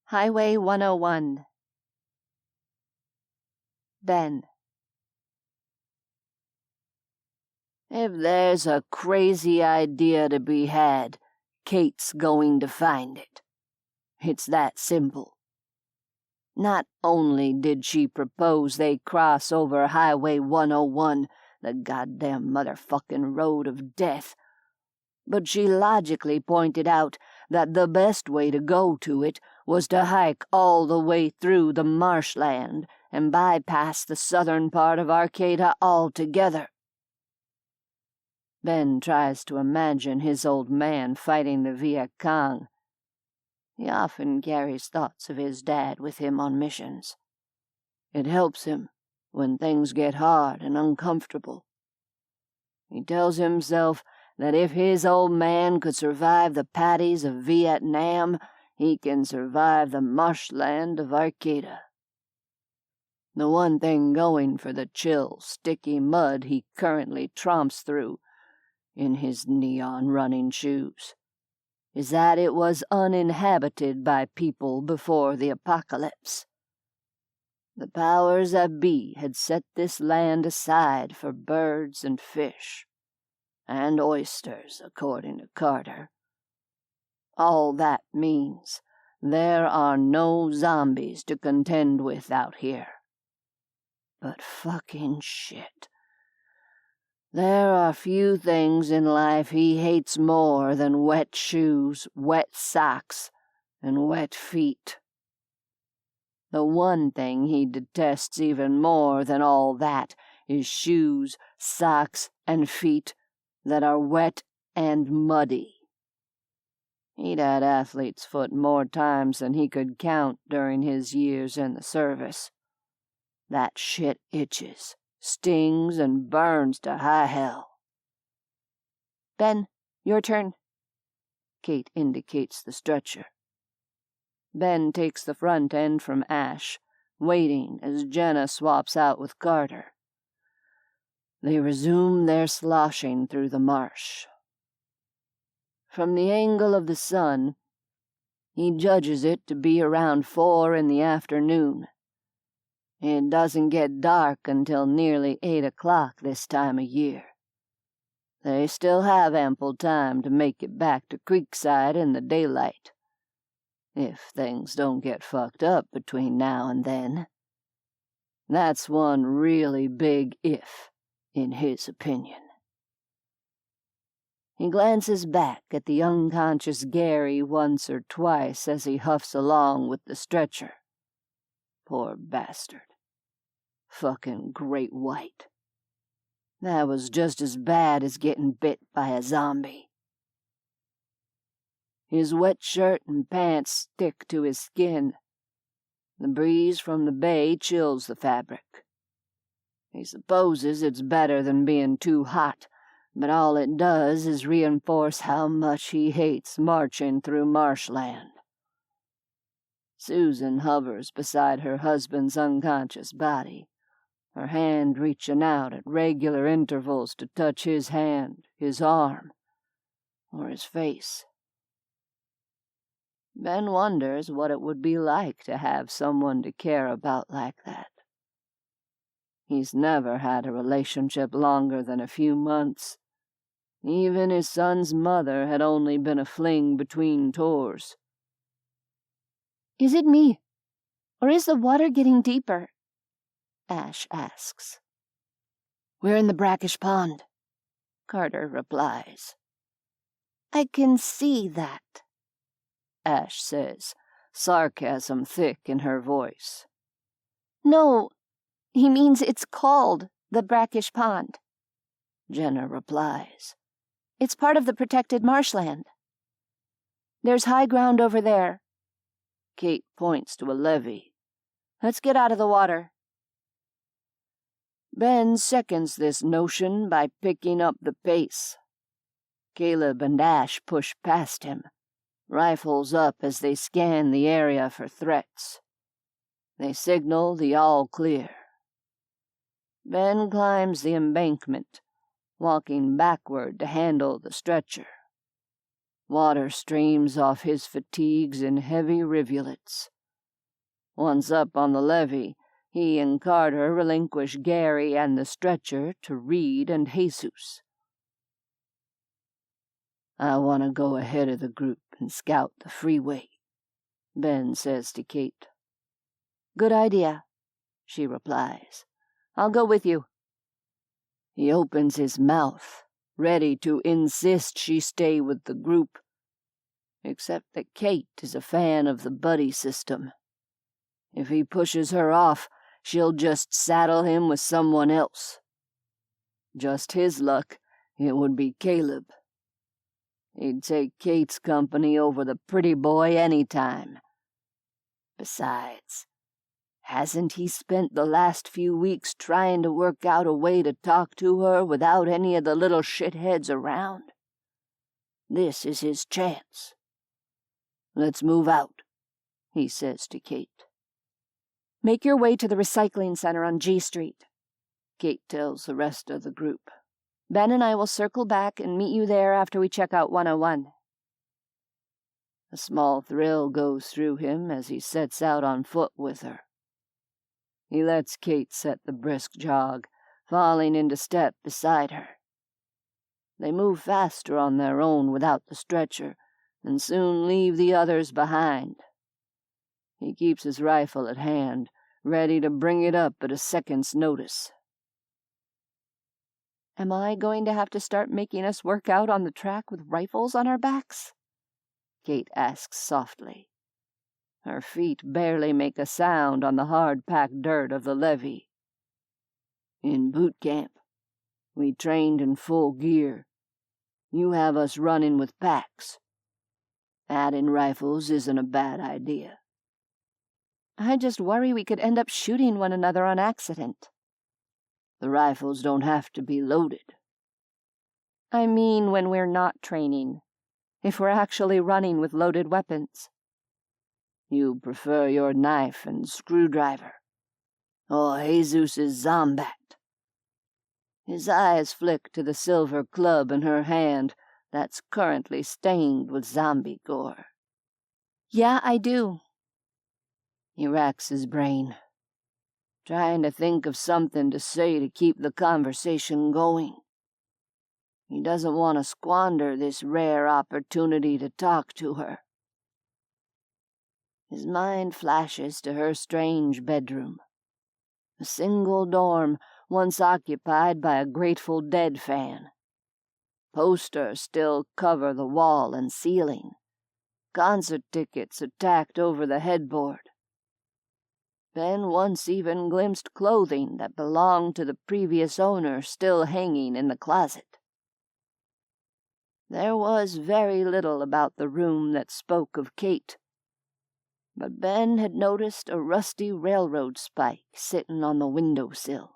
Highway 101. Ben. If there's a crazy idea to be had, Kate's going to find it. It's that simple. Not only did she propose they cross over Highway 101, the goddamn motherfucking road of death, but she logically pointed out that the best way to go to it was to hike all the way through the Marshland and bypass the southern part of Arcata altogether. Ben tries to imagine his old man fighting the Viet Cong. He often carries thoughts of his dad with him on missions. It helps him when things get hard and uncomfortable. He tells himself that if his old man could survive the patties of Vietnam, he can survive the marshland of Arcata. The one thing going for the chill, sticky mud he currently tromps through, in his neon running shoes, is that it was uninhabited by people before the apocalypse. The powers that be had set this land aside for birds and fish, and oysters, according to Carter. All that means there are no zombies to contend with out here. But fucking shit. There are few things in life he hates more than wet shoes, wet socks, and wet feet. The one thing he detests even more than all that is shoes, socks, and feet that are wet and muddy. He'd had athlete's foot more times than he could count during his years in the service. That shit itches, stings, and burns to high hell. Ben, your turn. Kate indicates the stretcher. Ben takes the front end from Ash, waiting as Jenna swaps out with Carter. They resume their sloshing through the marsh. From the angle of the sun, he judges it to be around 4 in the afternoon. It doesn't get dark until nearly 8 o'clock this time of year. They still have ample time to make it back to Creekside in the daylight, if things don't get fucked up between now and then. That's one really big if, in his opinion. He glances back at the unconscious Gary once or twice as he huffs along with the stretcher. Poor bastard. Fucking great white. That was just as bad as getting bit by a zombie. His wet shirt and pants stick to his skin. The breeze from the bay chills the fabric. He supposes it's better than being too hot, but all it does is reinforce how much he hates marching through Marshland. Susan hovers beside her husband's unconscious body, her hand reaching out at regular intervals to touch his hand, his arm, or his face. Ben wonders what it would be like to have someone to care about like that. He's never had a relationship longer than a few months. Even his son's mother had only been a fling between tours. Is it me, or is the water getting deeper? Ash asks. We're in the brackish pond, Carter replies. I can see that, Ash says, sarcasm thick in her voice. No, he means it's called the brackish pond, Jenna replies. It's part of the protected marshland. There's high ground over there. Kate points to a levee. Let's get out of the water. Ben seconds this notion by picking up the pace. Caleb and Ash push past him, rifles up as they scan the area for threats. They signal the all clear. Ben climbs the embankment, walking backward to handle the stretcher. Water streams off his fatigues in heavy rivulets. Once up on the levee, he and Carter relinquish Gary and the stretcher to Reed and Jesus. I want to go ahead of the group and scout the freeway, Ben says to Kate. Good idea, she replies. I'll go with you. He opens his mouth, ready to insist she stay with the group, except that Kate is a fan of the buddy system. If he pushes her off, she'll just saddle him with someone else. Just his luck, it would be Caleb. He'd take Kate's company over the pretty boy any time. Besides, hasn't he spent the last few weeks trying to work out a way to talk to her without any of the little shitheads around? This is his chance. Let's move out, he says to Kate. Make your way to the recycling center on G Street, Kate tells the rest of the group. Ben and I will circle back and meet you there after we check out 101. A small thrill goes through him as he sets out on foot with her. He lets Kate set the brisk jog, falling into step beside her. They move faster on their own without the stretcher, and soon leave the others behind. He keeps his rifle at hand, ready to bring it up at a second's notice. Am I going to have to start making us work out on the track with rifles on our backs? Kate asks softly. Her feet barely make a sound on the hard-packed dirt of the levee. In boot camp, we trained in full gear. You have us running with packs. Adding rifles isn't a bad idea. I just worry we could end up shooting one another on accident. The rifles don't have to be loaded. I mean when we're not training. If we're actually running with loaded weapons. You prefer your knife and screwdriver, or Jesus' zombat. His eyes flick to the silver club in her hand that's currently stained with zombie gore. Yeah, I do. He racks his brain, trying to think of something to say to keep the conversation going. He doesn't want to squander this rare opportunity to talk to her. His mind flashes to her strange bedroom, a single dorm once occupied by a Grateful Dead fan. Posters still cover the wall and ceiling, concert tickets are tacked over the headboard. Ben once even glimpsed clothing that belonged to the previous owner still hanging in the closet. There was very little about the room that spoke of Kate, but Ben had noticed a rusty railroad spike sitting on the windowsill.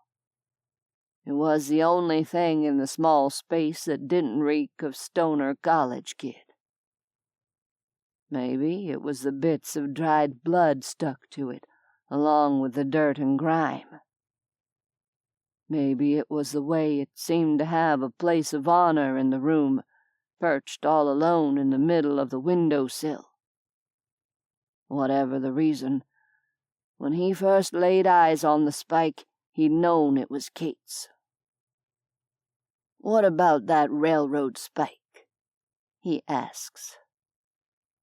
It was the only thing in the small space that didn't reek of stoner college kid. Maybe it was the bits of dried blood stuck to it, along with the dirt and grime. Maybe it was the way it seemed to have a place of honor in the room, perched all alone in the middle of the windowsill. Whatever the reason, when he first laid eyes on the spike, he'd known it was Kate's. "What about that railroad spike?" he asks.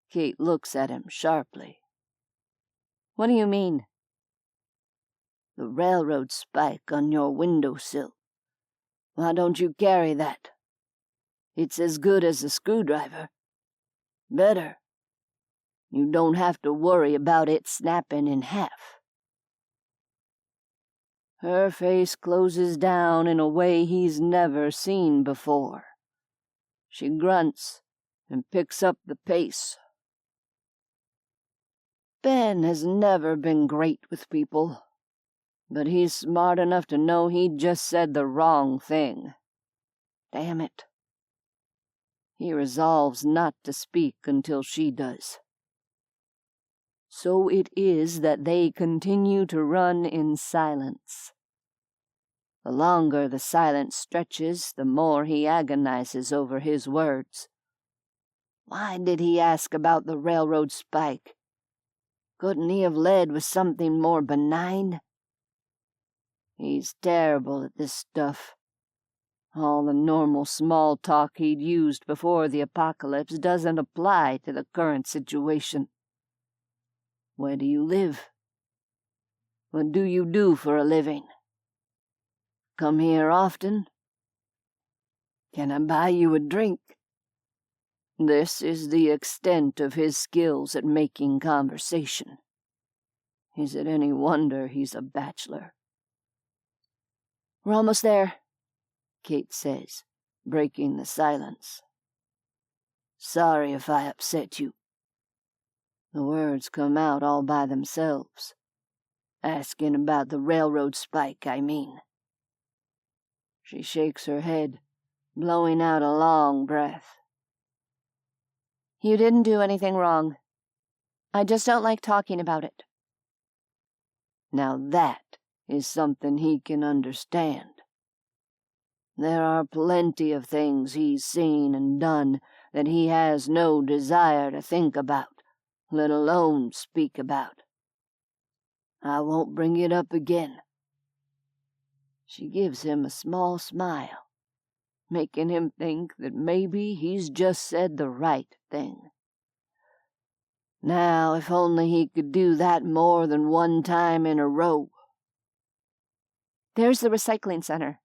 Kate looks at him sharply. What do you mean? The railroad spike on your windowsill. Why don't you carry that? It's as good as a screwdriver. Better. You don't have to worry about it snapping in half. Her face closes down in a way he's never seen before. She grunts and picks up the pace. Ben has never been great with people, but he's smart enough to know he'd just said the wrong thing. Damn it. He resolves not to speak until she does. So it is that they continue to run in silence. The longer the silence stretches, the more he agonizes over his words. Why did he ask about the railroad spike? Couldn't he have led with something more benign? He's terrible at this stuff. All the normal small talk he'd used before the apocalypse doesn't apply to the current situation. Where do you live? What do you do for a living? Come here often? Can I buy you a drink? This is the extent of his skills at making conversation. Is it any wonder he's a bachelor? We're almost there, Kate says, breaking the silence. Sorry if I upset you. The words come out all by themselves. Asking about the railroad spike, I mean. She shakes her head, blowing out a long breath. You didn't do anything wrong. I just don't like talking about it. Now that is something he can understand. There are plenty of things he's seen and done that he has no desire to think about, let alone speak about. I won't bring it up again. She gives him a small smile, making him think that maybe he's just said the right thing. Now, if only he could do that more than one time in a row. There's the recycling center.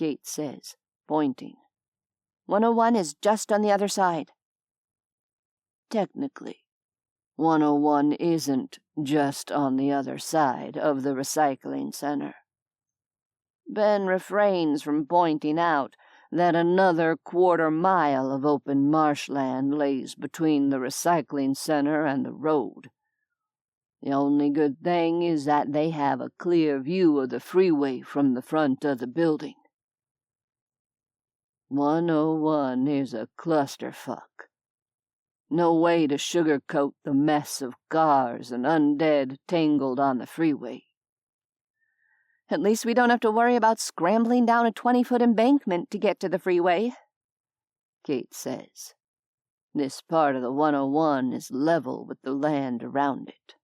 Kate says, pointing. 101 is just on the other side. Technically, 101 isn't just on the other side of the recycling center. Ben refrains from pointing out that another quarter-mile of open marshland lays between the recycling center and the road. The only good thing is that they have a clear view of the freeway from the front of the building. 101 is a clusterfuck. No way to sugarcoat the mess of cars and undead tangled on the freeway. At least we don't have to worry about scrambling down a 20-foot embankment to get to the freeway, Kate says. This part of the 101 is level with the land around it.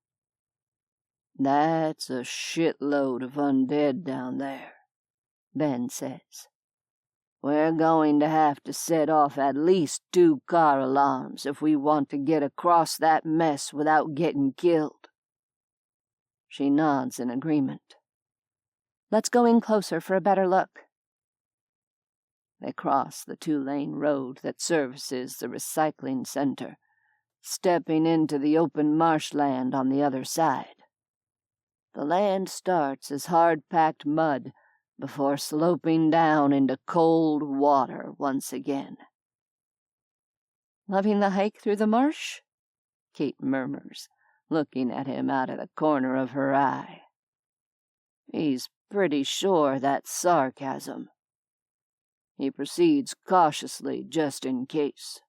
That's a shitload of undead down there, Ben says. We're going to have to set off at least 2 car alarms if we want to get across that mess without getting killed. She nods in agreement. Let's go in closer for a better look. They cross the 2-lane road that services the recycling center, stepping into the open marshland on the other side. The land starts as hard-packed mud before sloping down into cold water once again. Loving the hike through the marsh? Kate murmurs, looking at him out of the corner of her eye. He's pretty sure that's sarcasm. He proceeds cautiously just in case.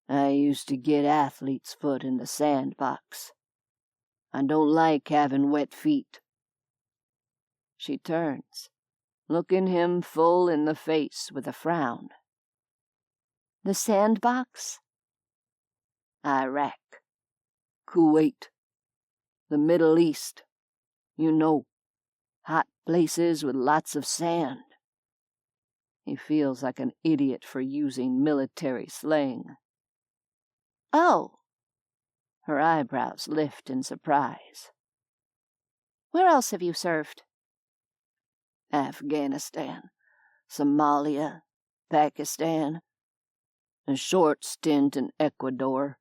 I used to get athlete's foot in the sandbox. I don't like having wet feet. She turns, looking him full in the face with a frown. The sandbox? Iraq, Kuwait, the Middle East. You know, hot places with lots of sand. He feels like an idiot for using military slang. Oh. Her eyebrows lift in surprise. Where else have you served? Afghanistan, Somalia, Pakistan, a short stint in Ecuador.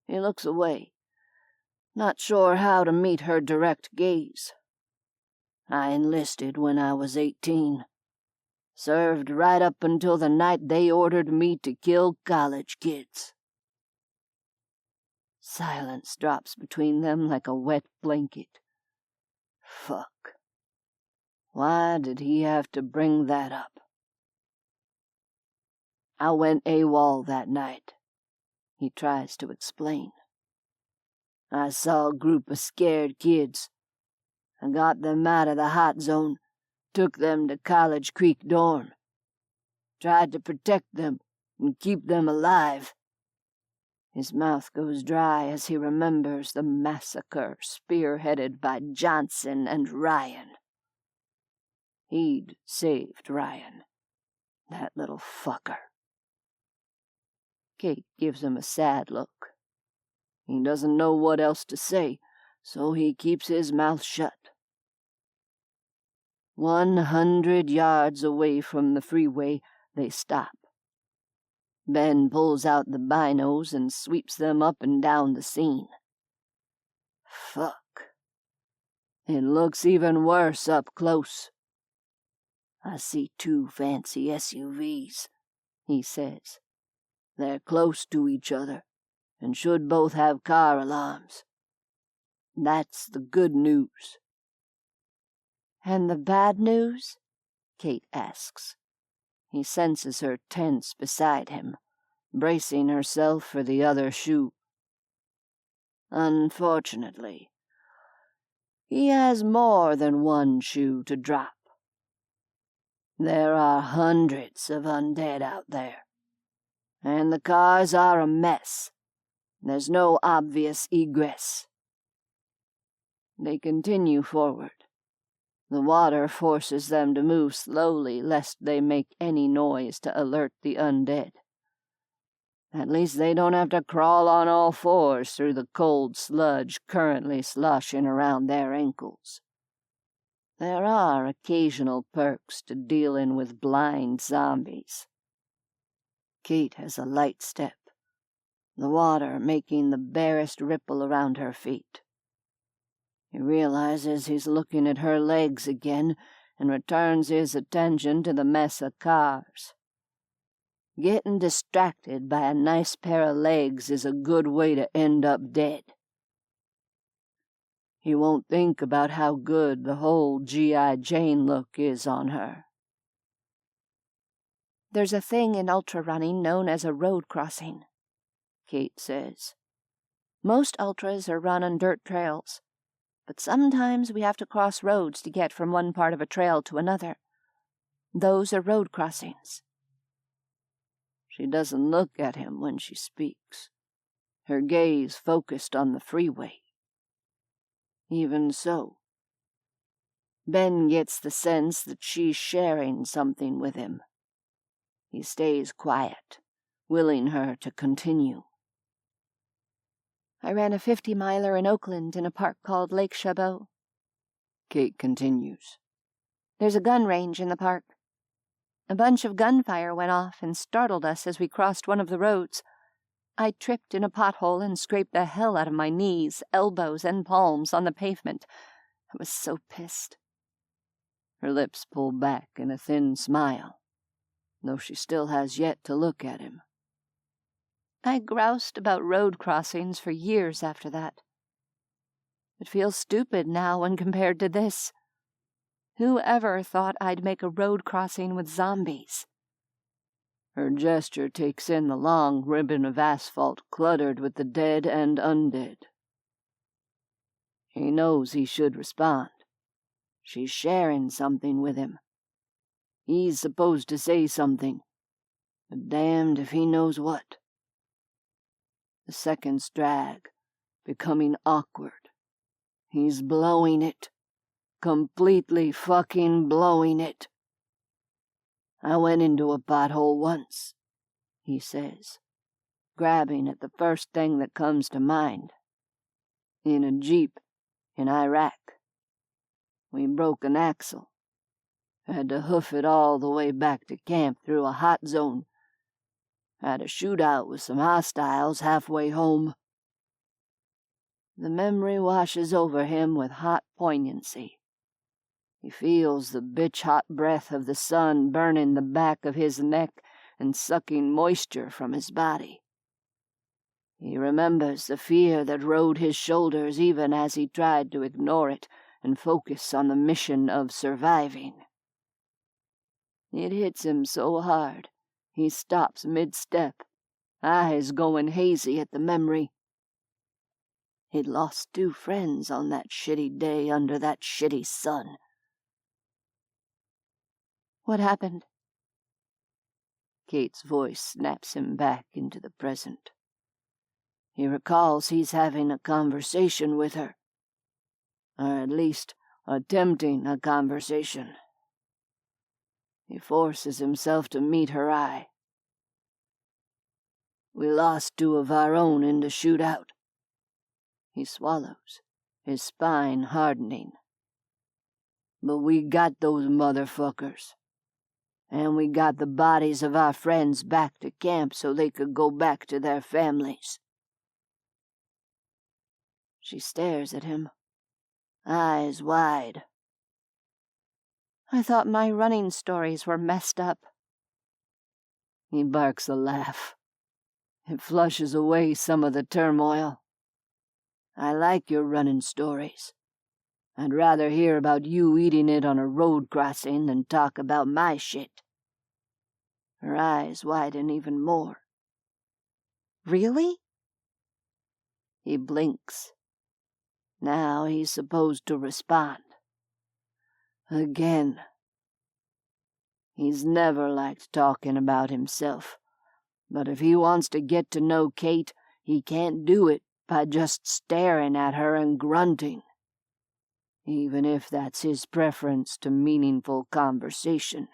He looks away, not sure how to meet her direct gaze. I enlisted when I was 18. Served right up until the night they ordered me to kill college kids. Silence drops between them like a wet blanket. Fuck. Why did he have to bring that up? I went AWOL that night. He tries to explain. I saw a group of scared kids. I got them out of the hot zone, took them to College Creek dorm. Tried to protect them and keep them alive. His mouth goes dry as he remembers the massacre spearheaded by Johnson and Ryan. He'd saved Ryan, that little fucker. Kate gives him a sad look. He doesn't know what else to say, so he keeps his mouth shut. 100 yards away from the freeway, they stop. Ben pulls out the binos and sweeps them up and down the scene. Fuck. It looks even worse up close. I see 2 fancy SUVs, he says. They're close to each other and should both have car alarms. That's the good news. And the bad news? Kate asks. He senses her tense beside him, bracing herself for the other shoe. Unfortunately, he has more than one shoe to drop. There are hundreds of undead out there, and the cars are a mess. There's no obvious egress. They continue forward. The water forces them to move slowly lest they make any noise to alert the undead. At least they don't have to crawl on all fours through the cold sludge currently sloshing around their ankles. There are occasional perks to dealing with blind zombies. Kate has a light step, the water making the barest ripple around her feet. He realizes he's looking at her legs again and returns his attention to the mess of cars. Getting distracted by a nice pair of legs is a good way to end up dead. He won't think about how good the whole G.I. Jane look is on her. There's a thing in ultra running known as a road crossing, Kate says. Most ultras are run on dirt trails, but sometimes we have to cross roads to get from one part of a trail to another. Those are road crossings. She doesn't look at him when she speaks, her gaze focused on the freeway. Even so, Ben gets the sense that she's sharing something with him. He stays quiet, willing her to continue. I ran a 50-miler in Oakland in a park called Lake Chabot, Kate continues. There's a gun range in the park. A bunch of gunfire went off and startled us as we crossed one of the roads. I tripped in a pothole and scraped the hell out of my knees, elbows, and palms on the pavement. I was so pissed. Her lips pull back in a thin smile, though she still has yet to look at him. I groused about road crossings for years after that. It feels stupid now when compared to this. Who ever thought I'd make a road crossing with zombies? Her gesture takes in the long ribbon of asphalt cluttered with the dead and undead. He knows he should respond. She's sharing something with him. He's supposed to say something, but damned if he knows what. The seconds drag, becoming awkward. He's blowing it. Completely fucking blowing it. I went into a pothole once, he says, grabbing at the first thing that comes to mind. In a Jeep in Iraq. We broke an axle. Had to hoof it all the way back to camp through a hot zone. Had a shootout with some hostiles halfway home. The memory washes over him with hot poignancy. He feels the bitch-hot breath of the sun burning the back of his neck and sucking moisture from his body. He remembers the fear that rode his shoulders even as he tried to ignore it and focus on the mission of surviving. It hits him so hard, he stops mid-step, eyes going hazy at the memory. He'd lost 2 friends on that shitty day under that shitty sun. What happened? Kate's voice snaps him back into the present. He recalls he's having a conversation with her, or at least attempting a conversation. He forces himself to meet her eye. We lost 2 of our own in the shootout. He swallows, his spine hardening. But we got those motherfuckers. And we got the bodies of our friends back to camp so they could go back to their families. She stares at him, eyes wide. I thought my running stories were messed up. He barks a laugh. It flushes away some of the turmoil. I like your running stories. I'd rather hear about you eating it on a road crossing than talk about my shit. Her eyes widen even more. Really? He blinks. Now he's supposed to respond. Again. He's never liked talking about himself, but if he wants to get to know Kate, he can't do it by just staring at her and grunting, even if that's his preference to meaningful conversation.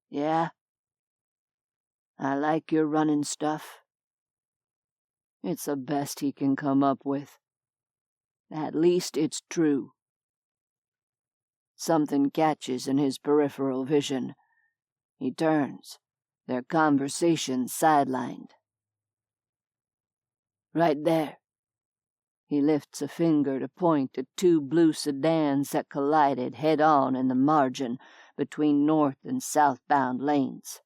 Yeah? I like your running stuff. It's the best he can come up with. At least it's true. Something catches in his peripheral vision. He turns, their conversation sidelined. Right there. He lifts a finger to point at two blue sedans that collided head-on in the margin between north and southbound lanes.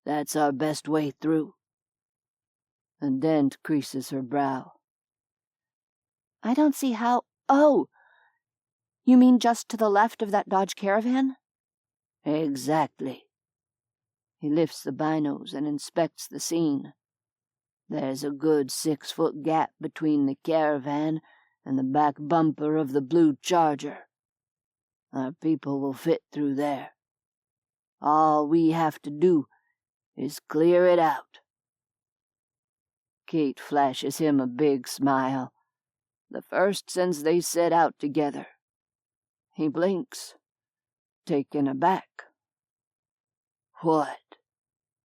That's our best way through. And Dent creases her brow. I don't see how— Oh! You mean just to the left of that Dodge Caravan? Exactly. He lifts the binos and inspects the scene. There's a good 6-foot gap between the Caravan and the back bumper of the blue Charger. Our people will fit through there. All we have to do is clear it out. Kate flashes him a big smile, the first since they set out together. He blinks, taken aback. What?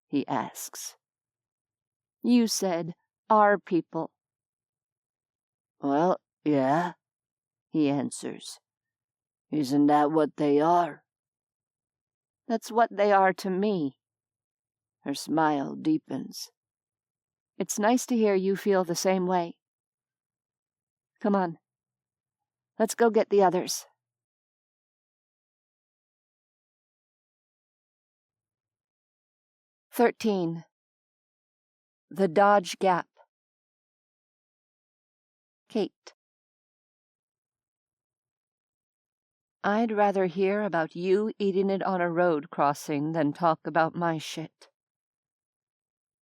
He asks. You said, our people. Well, yeah, he answers. Isn't that what they are? That's what they are to me. Her smile deepens. It's nice to hear you feel the same way. Come on. Let's go get the others. "13. The Dodge Gap." Kate. I'd rather hear about you eating it on a road crossing than talk about my shit.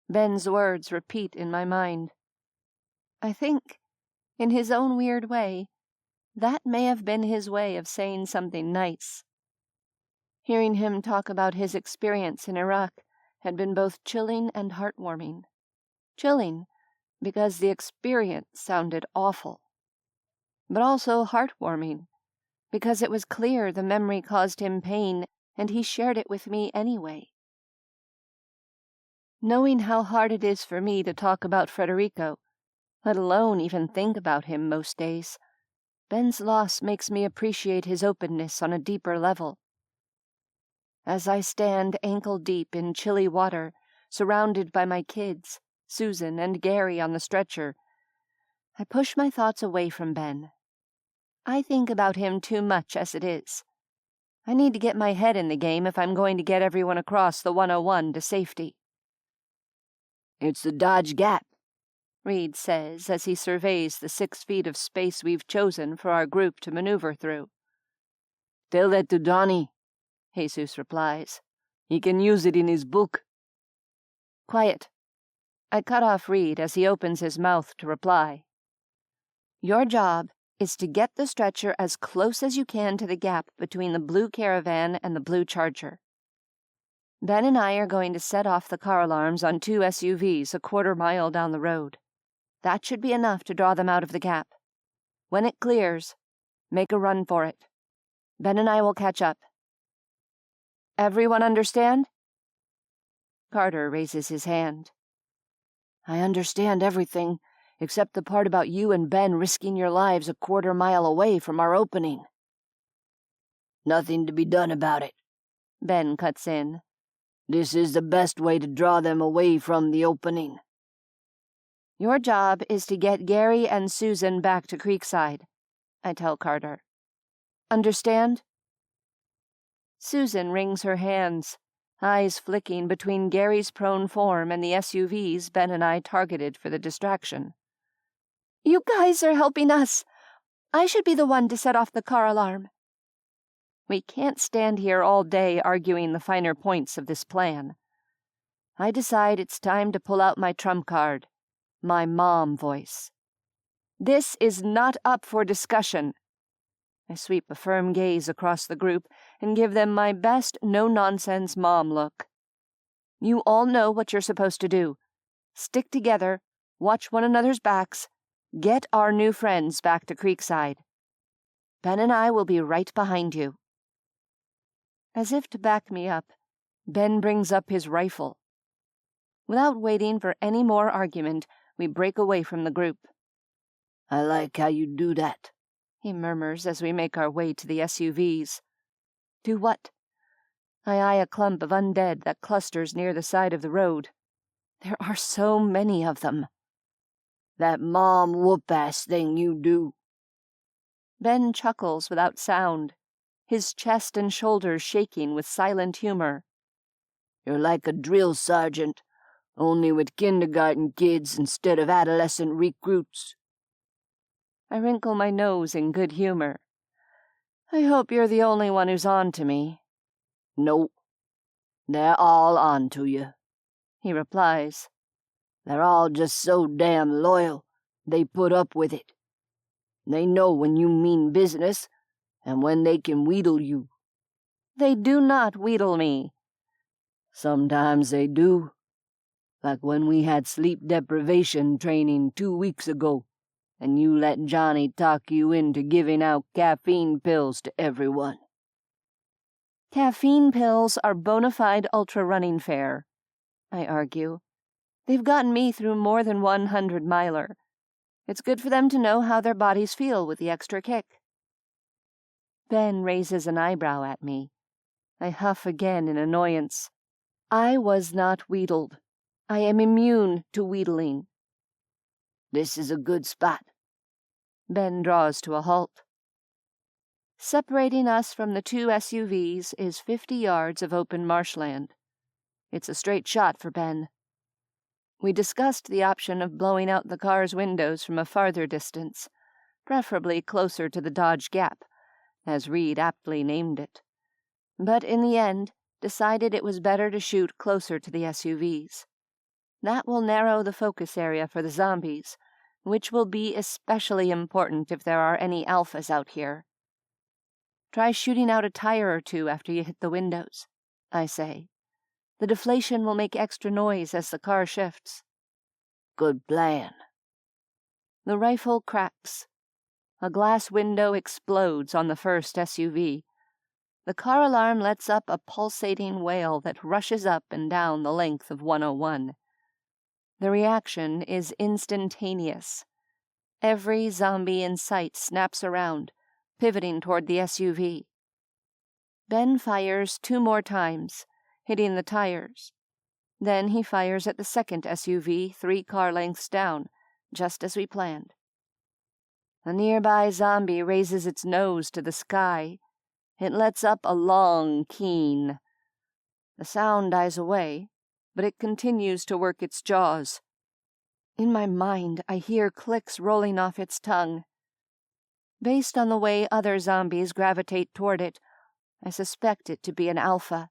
Ben's words repeat in my mind. I think, in his own weird way, that may have been his way of saying something nice. Hearing him talk about his experience in Iraq had been both chilling and heartwarming. Chilling, because the experience sounded awful, but also heartwarming, because it was clear the memory caused him pain and he shared it with me anyway. Knowing how hard it is for me to talk about Federico, let alone even think about him most days, Ben's loss makes me appreciate his openness on a deeper level. As I stand ankle-deep in chilly water, surrounded by my kids, Susan and Gary on the stretcher, I push my thoughts away from Ben. I think about him too much as it is. I need to get my head in the game if I'm going to get everyone across the 101 to safety. It's the Dodge Gap, Reed says as he surveys the 6 feet of space we've chosen for our group to maneuver through. Tell that to Donnie, Jesus replies. He can use it in his book. Quiet. I cut off Reed as he opens his mouth to reply. Your job is to get the stretcher as close as you can to the gap between the blue Caravan and the blue Charger. Ben and I are going to set off the car alarms on 2 SUVs a 1/4 mile down the road. That should be enough to draw them out of the gap. When it clears, make a run for it. Ben and I will catch up. Everyone understand? Carter raises his hand. I understand everything, except the part about you and Ben risking your lives a 1/4 mile away from our opening. Nothing to be done about it, Ben cuts in. This is the best way to draw them away from the opening. Your job is to get Gary and Susan back to Creekside, I tell Carter. Understand? Susan wrings her hands, eyes flicking between Gary's prone form and the SUVs Ben and I targeted for the distraction. You guys are helping us. I should be the one to set off the car alarm. We can't stand here all day arguing the finer points of this plan. I decide it's time to pull out my trump card, my mom voice. This is not up for discussion. I sweep a firm gaze across the group and give them my best no-nonsense mom look. You all know what you're supposed to do. Stick together, watch one another's backs, get our new friends back to Creekside. Ben and I will be right behind you. As if to back me up, Ben brings up his rifle. Without waiting for any more argument, we break away from the group. I like how you do that, he murmurs as we make our way to the SUVs. Do what? I eye a clump of undead that clusters near the side of the road. There are so many of them. That mom whoop-ass thing you do. Ben chuckles without sound, his chest and shoulders shaking with silent humor. You're like a drill sergeant, only with kindergarten kids instead of adolescent recruits. I wrinkle my nose in good humor. I hope you're the only one who's on to me. Nope. They're all on to you, he replies. They're all just so damn loyal, they put up with it. They know when you mean business, and when they can wheedle you. They do not wheedle me. Sometimes they do. Like when we had sleep deprivation training 2 weeks ago, and you let Johnny talk you into giving out caffeine pills to everyone. Caffeine pills are bona fide ultra-running fare, I argue. They've gotten me through more than 100-miler. It's good for them to know how their bodies feel with the extra kick. Ben raises an eyebrow at me. I huff again in annoyance. I was not wheedled. I am immune to wheedling. This is a good spot. Ben draws to a halt. Separating us from the 2 SUVs is 50 yards of open marshland. It's a straight shot for Ben. We discussed the option of blowing out the car's windows from a farther distance, preferably closer to the Dodge Gap, as Reed aptly named it, but in the end decided it was better to shoot closer to the SUVs. That will narrow the focus area for the zombies, which will be especially important if there are any alphas out here. Try shooting out a tire or two after you hit the windows, I say. The deflation will make extra noise as the car shifts. Good plan. The rifle cracks. A glass window explodes on the first SUV. The car alarm lets up a pulsating wail that rushes up and down the length of 101. The reaction is instantaneous. Every zombie in sight snaps around, pivoting toward the SUV. Ben fires 2 more times, hitting the tires. Then he fires at the second SUV 3 car lengths down, just as we planned. A nearby zombie raises its nose to the sky. It lets up a long keen. The sound dies away, but it continues to work its jaws. In my mind, I hear clicks rolling off its tongue. Based on the way other zombies gravitate toward it, I suspect it to be an alpha.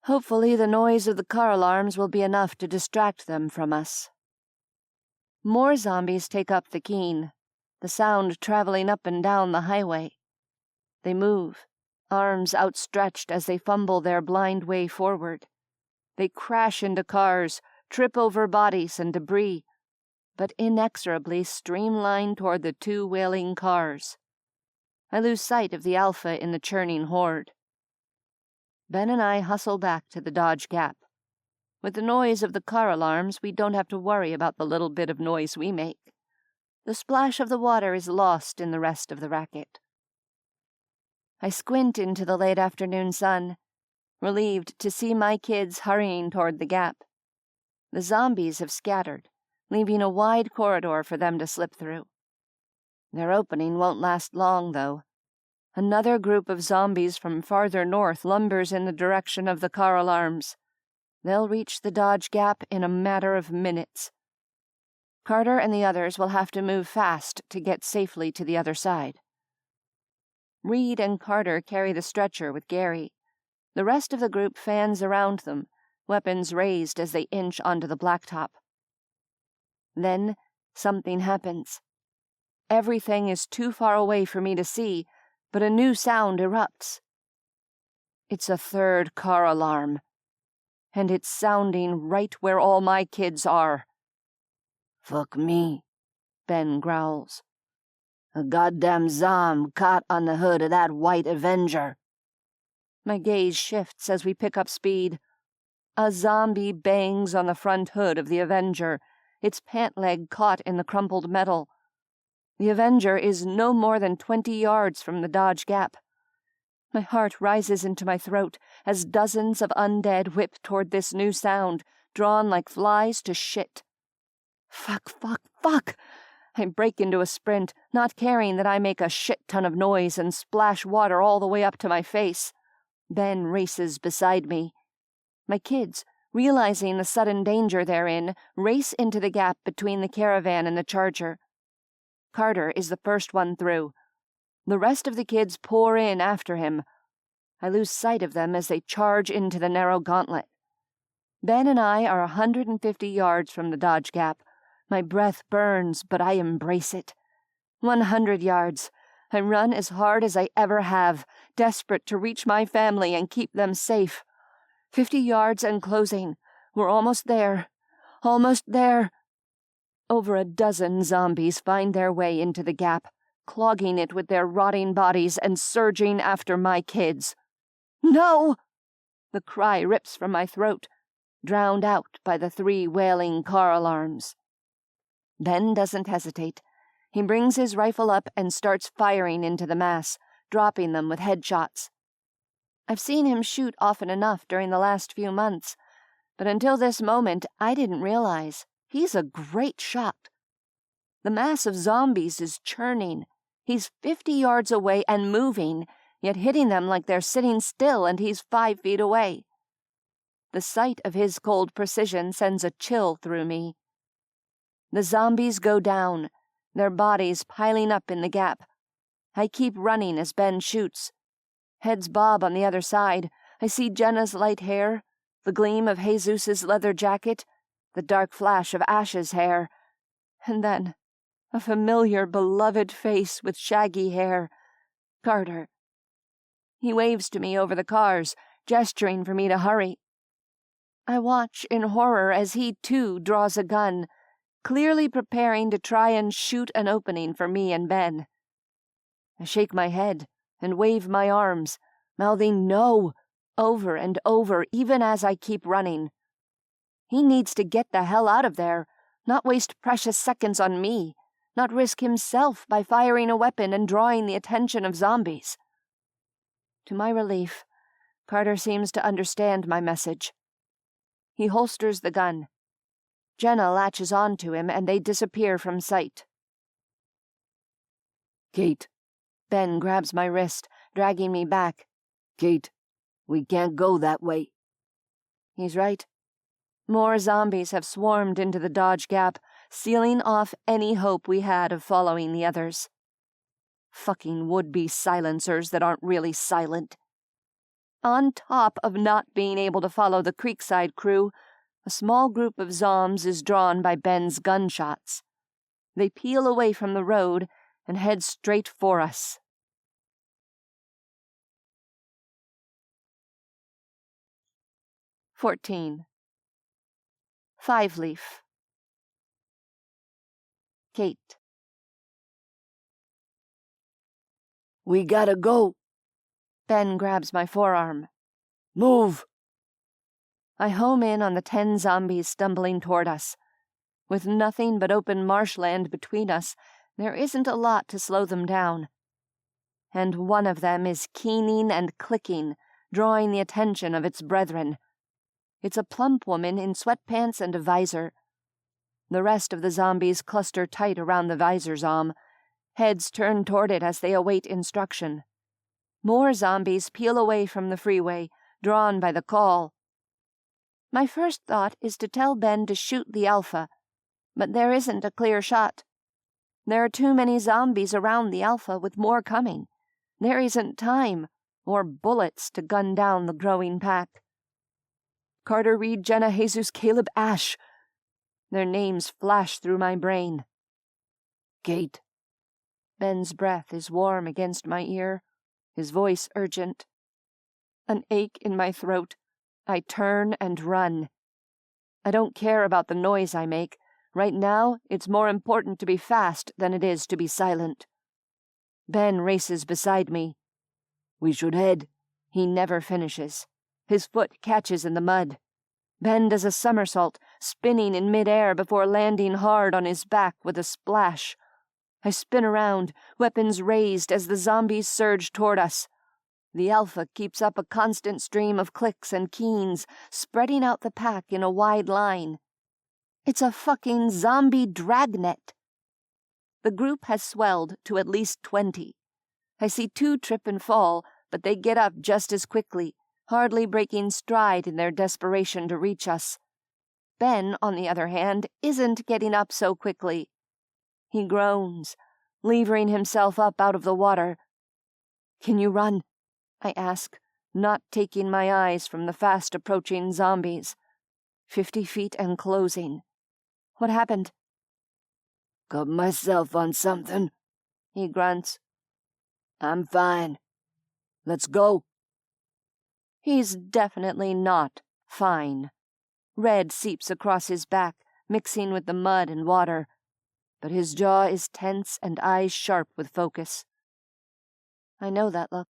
Hopefully the noise of the car alarms will be enough to distract them from us. More zombies take up the keen, the sound traveling up and down the highway. They move, arms outstretched as they fumble their blind way forward. They crash into cars, trip over bodies and debris, but inexorably streamline toward the 2 wailing cars. I lose sight of the alpha in the churning horde. Ben and I hustle back to the Dodge Gap. With the noise of the car alarms, we don't have to worry about the little bit of noise we make. The splash of the water is lost in the rest of the racket. I squint into the late afternoon sun, relieved to see my kids hurrying toward the gap. The zombies have scattered, leaving a wide corridor for them to slip through. Their opening won't last long, though. Another group of zombies from farther north lumbers in the direction of the car alarms. They'll reach the Dodge Gap in a matter of minutes. Carter and the others will have to move fast to get safely to the other side. Reed and Carter carry the stretcher with Gary. The rest of the group fans around them, weapons raised as they inch onto the blacktop. Then something happens. Everything is too far away for me to see, but a new sound erupts. It's a 3rd car alarm, and it's sounding right where all my kids are. Fuck me, Ben growls. A goddamn zom caught on the hood of that white Avenger. My gaze shifts as we pick up speed. A zombie bangs on the front hood of the Avenger, its pant leg caught in the crumpled metal. The Avenger is no more than 20 yards from the dodge gap. My heart rises into my throat as dozens of undead whip toward this new sound, drawn like flies to shit. Fuck, fuck, fuck! I break into a sprint, not caring that I make a shit ton of noise and splash water all the way up to my face. Ben races beside me. My kids, realizing the sudden danger they're in, race into the gap between the caravan and the charger. Carter is the first one through. The rest of the kids pour in after him. I lose sight of them as they charge into the narrow gauntlet. Ben and I are 150 yards from the dodge gap. My breath burns, but I embrace it. 100 yards. I run as hard as I ever have, desperate to reach my family and keep them safe. 50 yards and closing. We're almost there. Almost there. Over a dozen zombies find their way into the gap, clogging it with their rotting bodies and surging after my kids. No! The cry rips from my throat, drowned out by the 3 wailing car alarms. Ben doesn't hesitate. He brings his rifle up and starts firing into the mass, dropping them with headshots. I've seen him shoot often enough during the last few months, but until this moment I didn't realize he's a great shot. The mass of zombies is churning. He's 50 yards away and moving, yet hitting them like they're sitting still and he's 5 feet away. The sight of his cold precision sends a chill through me. The zombies go down, their bodies piling up in the gap. I keep running as Ben shoots. Heads bob on the other side. I see Jenna's light hair, the gleam of Jesus's leather jacket, the dark flash of Ash's hair, and then a familiar, beloved face with shaggy hair. Carter. He waves to me over the cars, gesturing for me to hurry. I watch in horror as he, too, draws a gun, clearly preparing to try and shoot an opening for me and Ben. I shake my head and wave my arms, mouthing no over and over, even as I keep running. He needs to get the hell out of there, not waste precious seconds on me, not risk himself by firing a weapon and drawing the attention of zombies. To my relief, Carter seems to understand my message. He holsters the gun. Jenna latches onto him, and they disappear from sight. Kate. Ben grabs my wrist, dragging me back. Kate, we can't go that way. He's right. More zombies have swarmed into the dodge gap, sealing off any hope we had of following the others. Fucking would-be silencers that aren't really silent. On top of not being able to follow the Creekside crew, a small group of zombs is drawn by Ben's gunshots. They peel away from the road and head straight for us. "14. Five-leaf. Kate. We gotta go. Ben grabs my forearm. Move. I home in on the 10 zombies stumbling toward us. With nothing but open marshland between us, there isn't a lot to slow them down. And one of them is keening and clicking, drawing the attention of its brethren. It's a plump woman in sweatpants and a visor. The rest of the zombies cluster tight around the visor's arm, heads turned toward it as they await instruction. More zombies peel away from the freeway, drawn by the call. My first thought is to tell Ben to shoot the Alpha, but there isn't a clear shot. There are too many zombies around the Alpha with more coming. There isn't time or bullets to gun down the growing pack. Carter Reed, Jenna Jesus, Caleb Ash. Their names flash through my brain. Kate. Ben's breath is warm against my ear, his voice urgent. An ache in my throat. I turn and run. I don't care about the noise I make. Right now, it's more important to be fast than it is to be silent. Ben races beside me. We should head. He never finishes. His foot catches in the mud. Ben does a somersault, spinning in midair before landing hard on his back with a splash. I spin around, weapons raised as the zombies surge toward us. The Alpha keeps up a constant stream of clicks and keens, spreading out the pack in a wide line. It's a fucking zombie dragnet. The group has swelled to at least 20. I see 2 trip and fall, but they get up just as quickly, hardly breaking stride in their desperation to reach us. Ben, on the other hand, isn't getting up so quickly. He groans, levering himself up out of the water. "Can you run?" I ask, not taking my eyes from the fast-approaching zombies. 50 feet and closing. What happened? "Cut myself on something," he grunts. "I'm fine. Let's go." He's definitely not fine. Red seeps across his back, mixing with the mud and water, but his jaw is tense and eyes sharp with focus. I know that look.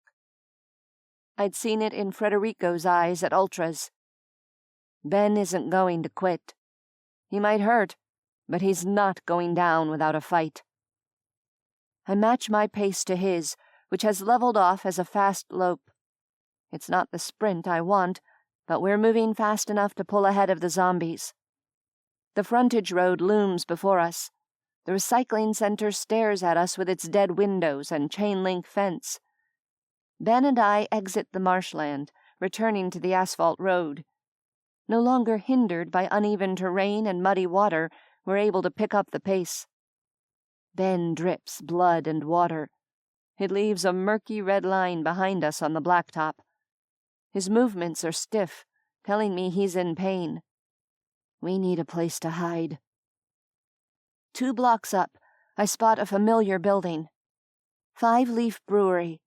I'd seen it in Frederico's eyes at Ultra's. Ben isn't going to quit. He might hurt, but he's not going down without a fight. I match my pace to his, which has leveled off as a fast lope. It's not the sprint I want, but we're moving fast enough to pull ahead of the zombies. The frontage road looms before us. The recycling center stares at us with its dead windows and chain-link fence. Ben and I exit the marshland, returning to the asphalt road. No longer hindered by uneven terrain and muddy water, we're able to pick up the pace. Ben drips blood and water. It leaves a murky red line behind us on the blacktop. His movements are stiff, telling me he's in pain. We need a place to hide. 2 blocks up, I spot a familiar building. 5 Leaf Brewery.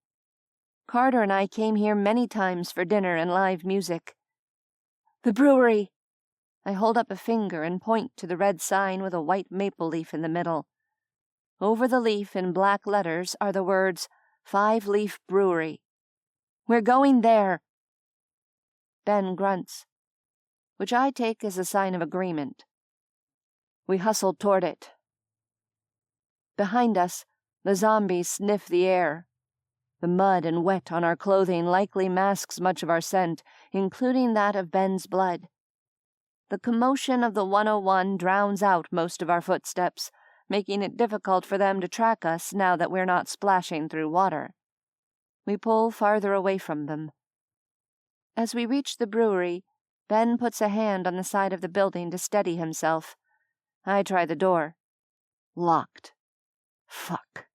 Carter and I came here many times for dinner and live music. The brewery! I hold up a finger and point to the red sign with a white maple leaf in the middle. Over the leaf in black letters are the words, 5 Leaf Brewery. We're going there! Ben grunts, which I take as a sign of agreement. We hustle toward it. Behind us, the zombies sniff the air. The mud and wet on our clothing likely masks much of our scent, including that of Ben's blood. The commotion of the 101 drowns out most of our footsteps, making it difficult for them to track us now that we're not splashing through water. We pull farther away from them. As we reach the brewery, Ben puts a hand on the side of the building to steady himself. I try the door. Locked. Fuck.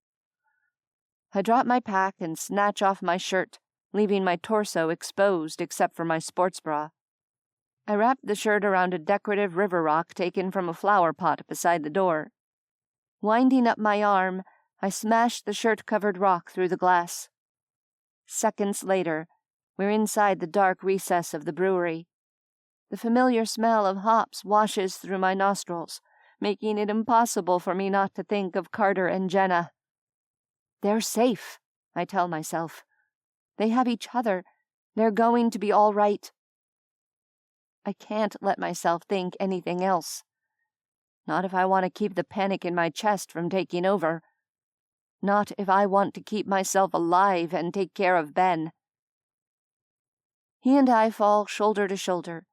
I drop my pack and snatch off my shirt, leaving my torso exposed except for my sports bra. I wrap the shirt around a decorative river rock taken from a flower pot beside the door. Winding up my arm, I smash the shirt-covered rock through the glass. Seconds later, we're inside the dark recess of the brewery. The familiar smell of hops washes through my nostrils, making it impossible for me not to think of Carter and Jenna. They're safe, I tell myself. They have each other. They're going to be all right. I can't let myself think anything else. Not if I want to keep the panic in my chest from taking over. Not if I want to keep myself alive and take care of Ben. He and I fall shoulder to shoulder,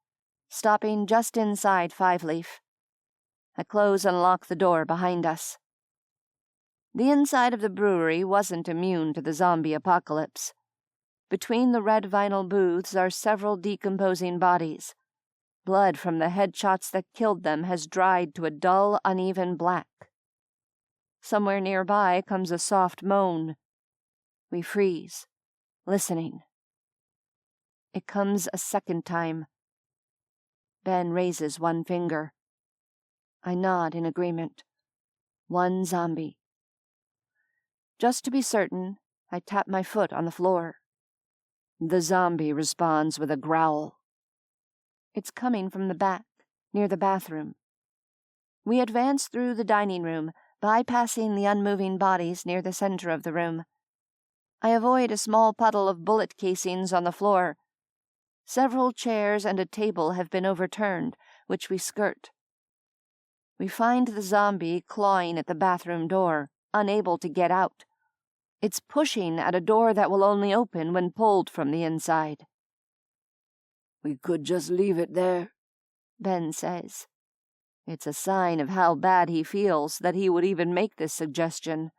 stopping just inside 5 Leaf. I close and lock the door behind us. The inside of the brewery wasn't immune to the zombie apocalypse. Between the red vinyl booths are several decomposing bodies. Blood from the headshots that killed them has dried to a dull, uneven black. Somewhere nearby comes a soft moan. We freeze, listening. It comes a second time. Ben raises one finger. I nod in agreement. 1 zombie. Just to be certain, I tap my foot on the floor. The zombie responds with a growl. It's coming from the back, near the bathroom. We advance through the dining room, bypassing the unmoving bodies near the center of the room. I avoid a small puddle of bullet casings on the floor. Several chairs and a table have been overturned, which we skirt. We find the zombie clawing at the bathroom door, unable to get out. It's pushing at a door that will only open when pulled from the inside. "We could just leave it there," Ben says. It's a sign of how bad he feels that he would even make this suggestion.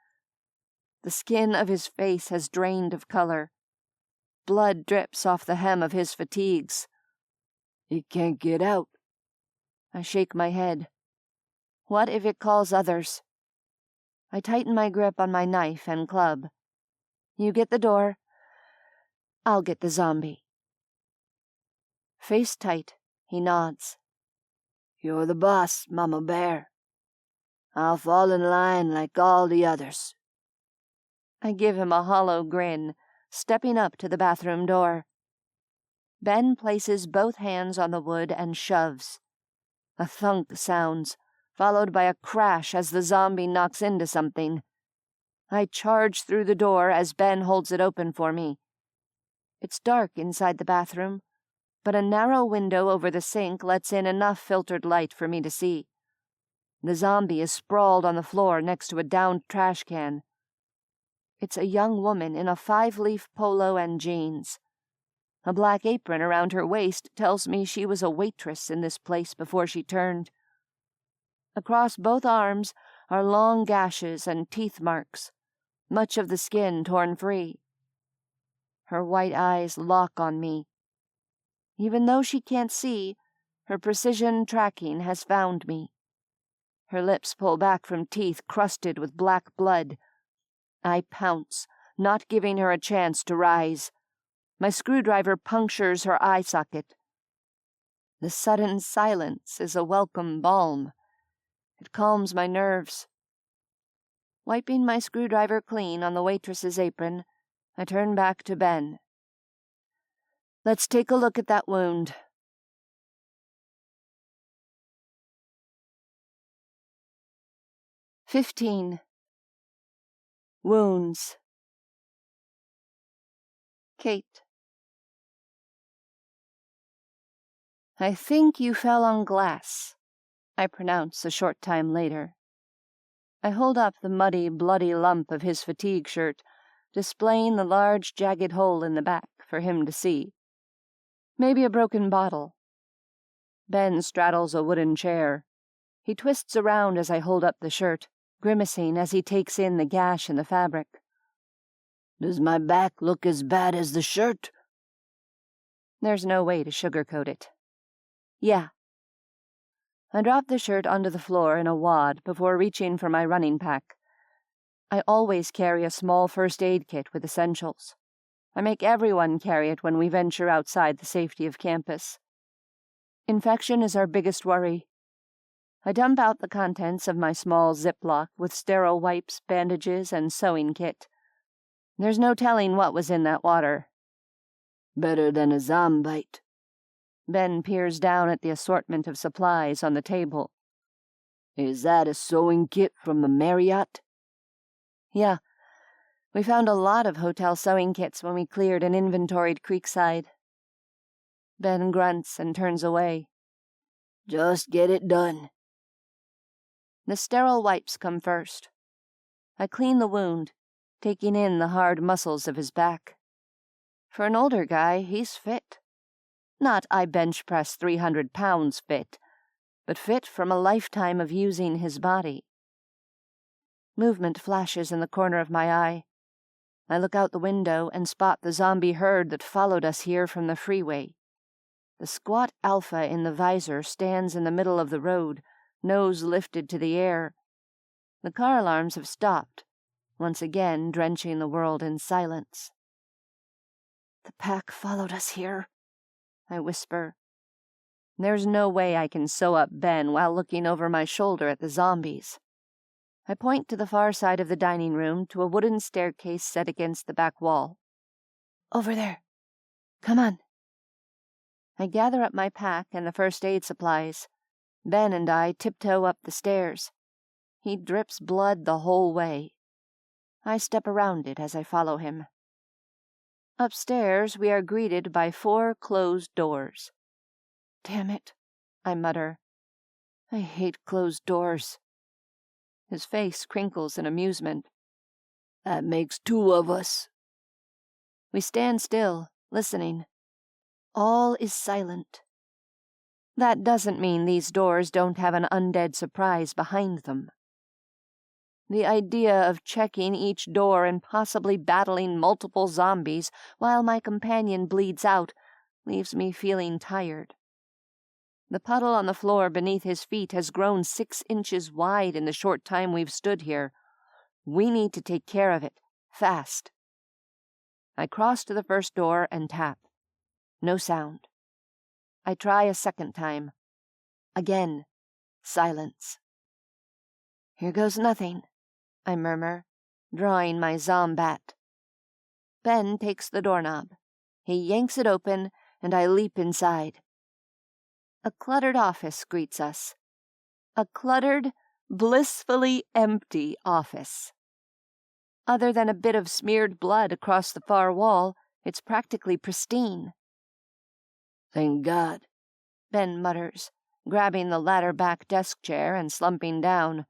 The skin of his face has drained of color. Blood drips off the hem of his fatigues. "It can't get out." I shake my head. What if it calls others? I tighten my grip on my knife and club. You get the door. I'll get the zombie. Face tight, he nods. "You're the boss, Mama Bear. I'll fall in line like all the others." I give him a hollow grin, stepping up to the bathroom door. Ben places both hands on the wood and shoves. A thunk sounds, followed by a crash as the zombie knocks into something. I charge through the door as Ben holds it open for me. It's dark inside the bathroom, but a narrow window over the sink lets in enough filtered light for me to see. The zombie is sprawled on the floor next to a downed trash can. It's a young woman in a 5-leaf polo and jeans. A black apron around her waist tells me she was a waitress in this place before she turned. Across both arms are long gashes and teeth marks, much of the skin torn free. Her white eyes lock on me. Even though she can't see, her precision tracking has found me. Her lips pull back from teeth crusted with black blood. I pounce, not giving her a chance to rise. My screwdriver punctures her eye socket. The sudden silence is a welcome balm. It calms my nerves. Wiping my screwdriver clean on the waitress's apron, I turn back to Ben. Let's take a look at that wound. "15. Wounds. Kate. I think you fell on glass," I pronounce a short time later. I hold up the muddy, bloody lump of his fatigue shirt, displaying the large, jagged hole in the back for him to see. Maybe a broken bottle. Ben straddles a wooden chair. He twists around as I hold up the shirt, grimacing as he takes in the gash in the fabric. "Does my back look as bad as the shirt?" There's no way to sugarcoat it. Yeah. I drop the shirt onto the floor in a wad before reaching for my running pack. I always carry a small first aid kit with essentials. I make everyone carry it when we venture outside the safety of campus. Infection is our biggest worry. I dump out the contents of my small Ziploc with sterile wipes, bandages, and sewing kit. There's no telling what was in that water. "Better than a zombite." Ben peers down at the assortment of supplies on the table. "Is that a sewing kit from the Marriott?" Yeah. We found a lot of hotel sewing kits when we cleared and inventoried Creekside. Ben grunts and turns away. "Just get it done." The sterile wipes come first. I clean the wound, taking in the hard muscles of his back. For an older guy, he's fit. Not I bench press 300 pounds fit, but fit from a lifetime of using his body. Movement flashes in the corner of my eye. I look out the window and spot the zombie herd that followed us here from the freeway. The squat alpha in the visor stands in the middle of the road, nose lifted to the air. The car alarms have stopped, once again drenching the world in silence. "The pack followed us here," I whisper. There's no way I can sew up Ben while looking over my shoulder at the zombies. I point to the far side of the dining room to a wooden staircase set against the back wall. "Over there. Come on." I gather up my pack and the first aid supplies. Ben and I tiptoe up the stairs. He drips blood the whole way. I step around it as I follow him. Upstairs, we are greeted by 4 closed doors. "Damn it," I mutter. "I hate closed doors." His face crinkles in amusement. That makes 2 of us. We stand still, listening. All is silent. That doesn't mean these doors don't have an undead surprise behind them. The idea of checking each door and possibly battling multiple zombies while my companion bleeds out leaves me feeling tired. The puddle on the floor beneath his feet has grown 6 inches wide in the short time we've stood here. We need to take care of it, fast. I cross to the first door and tap. No sound. I try a second time. Again, silence. Here goes nothing, I murmur, drawing my zombat. Ben takes the doorknob. He yanks it open, and I leap inside. A cluttered office greets us. A cluttered, blissfully empty office. Other than a bit of smeared blood across the far wall, it's practically pristine. Thank God, Ben mutters, grabbing the ladder-back desk chair and slumping down.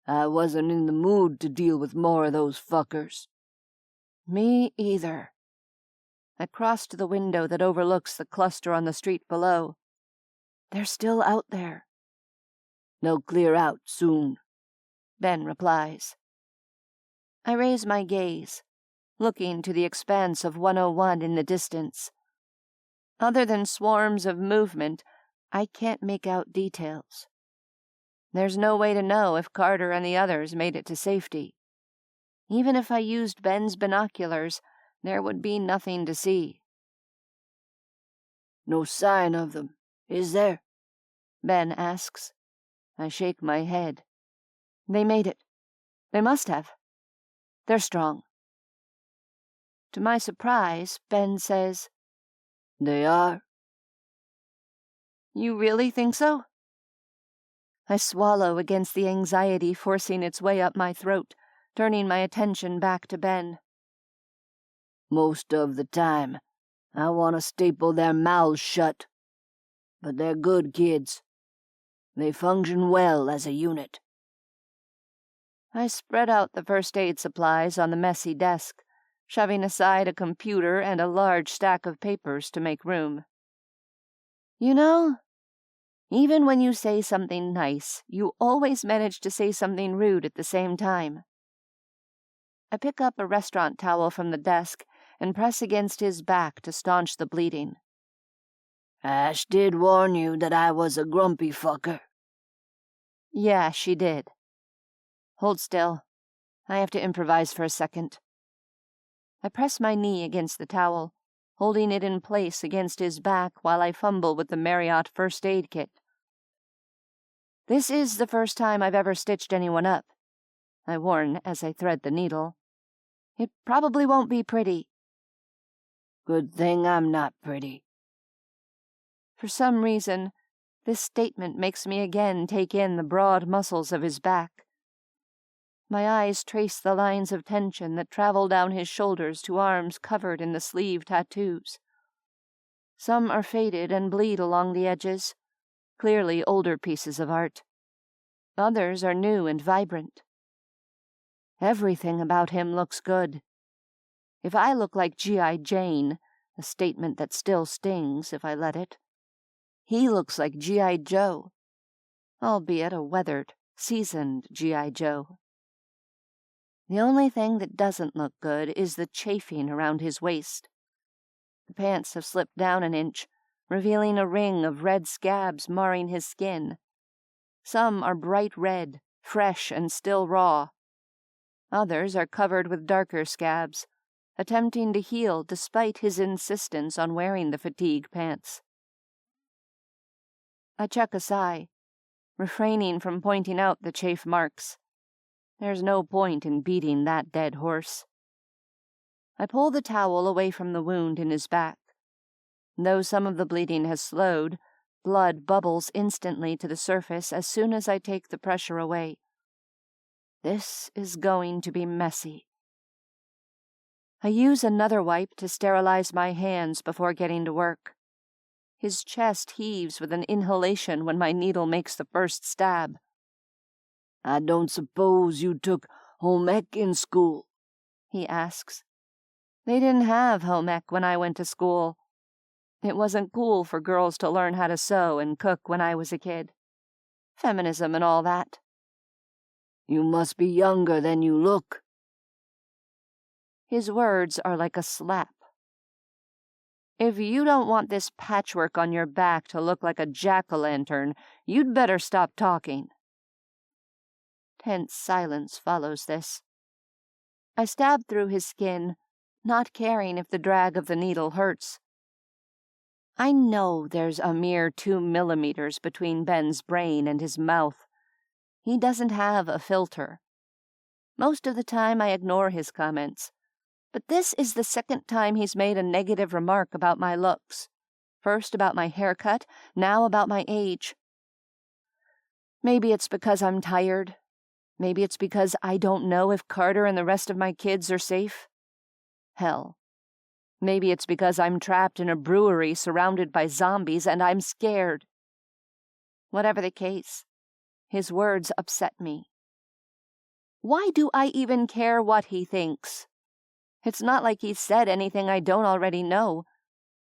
I wasn't in the mood to deal with more of those fuckers. Me either. I cross to the window that overlooks the cluster on the street below. They're still out there. They'll clear out soon, Ben replies. I raise my gaze, looking to the expanse of 101 in the distance. Other than swarms of movement, I can't make out details. There's no way to know if Carter and the others made it to safety. Even if I used Ben's binoculars, there would be nothing to see. No sign of them, is there? Ben asks. I shake my head. They made it. They must have. They're strong. To my surprise, Ben says, They are. You really think so? I swallow against the anxiety forcing its way up my throat, turning my attention back to Ben. Most of the time, I want to staple their mouths shut. But they're good kids. They function well as a unit. I spread out the first aid supplies on the messy desk, shoving aside a computer and a large stack of papers to make room. You know, even when you say something nice, you always manage to say something rude at the same time. I pick up a restaurant towel from the desk and press against his back to staunch the bleeding. Ash did warn you that I was a grumpy fucker. Yeah, she did. Hold still. I have to improvise for a second. I press my knee against the towel, holding it in place against his back while I fumble with the Marriott first aid kit. This is the first time I've ever stitched anyone up, I warn as I thread the needle. It probably won't be pretty. Good thing I'm not pretty. For some reason, this statement makes me again take in the broad muscles of his back. My eyes trace the lines of tension that travel down his shoulders to arms covered in the sleeve tattoos. Some are faded and bleed along the edges, clearly older pieces of art. Others are new and vibrant. Everything about him looks good. If I look like G.I. Jane, a statement that still stings if I let it, he looks like G.I. Joe, albeit a weathered, seasoned G.I. Joe. The only thing that doesn't look good is the chafing around his waist. The pants have slipped down an inch, revealing a ring of red scabs marring his skin. Some are bright red, fresh and still raw. Others are covered with darker scabs, attempting to heal despite his insistence on wearing the fatigue pants. I check a sigh, refraining from pointing out the chafe marks. There's no point in beating that dead horse. I pull the towel away from the wound in his back. Though some of the bleeding has slowed, blood bubbles instantly to the surface as soon as I take the pressure away. This is going to be messy. I use another wipe to sterilize my hands before getting to work. His chest heaves with an inhalation when my needle makes the first stab. I don't suppose you took home ec in school? He asks. They didn't have home ec when I went to school. It wasn't cool for girls to learn how to sew and cook when I was a kid. Feminism and all that. You must be younger than you look. His words are like a slap. If you don't want this patchwork on your back to look like a jack-o'-lantern, you'd better stop talking. Tense silence follows this. I stab through his skin, not caring if the drag of the needle hurts. I know there's a mere 2 millimeters between Ben's brain and his mouth. He doesn't have a filter. Most of the time I ignore his comments, but this is the second time he's made a negative remark about my looks. First about my haircut, now about my age. Maybe it's because I'm tired. Maybe it's because I don't know if Carter and the rest of my kids are safe. Hell, maybe it's because I'm trapped in a brewery surrounded by zombies and I'm scared. Whatever the case, his words upset me. Why do I even care what he thinks? It's not like he said anything I don't already know.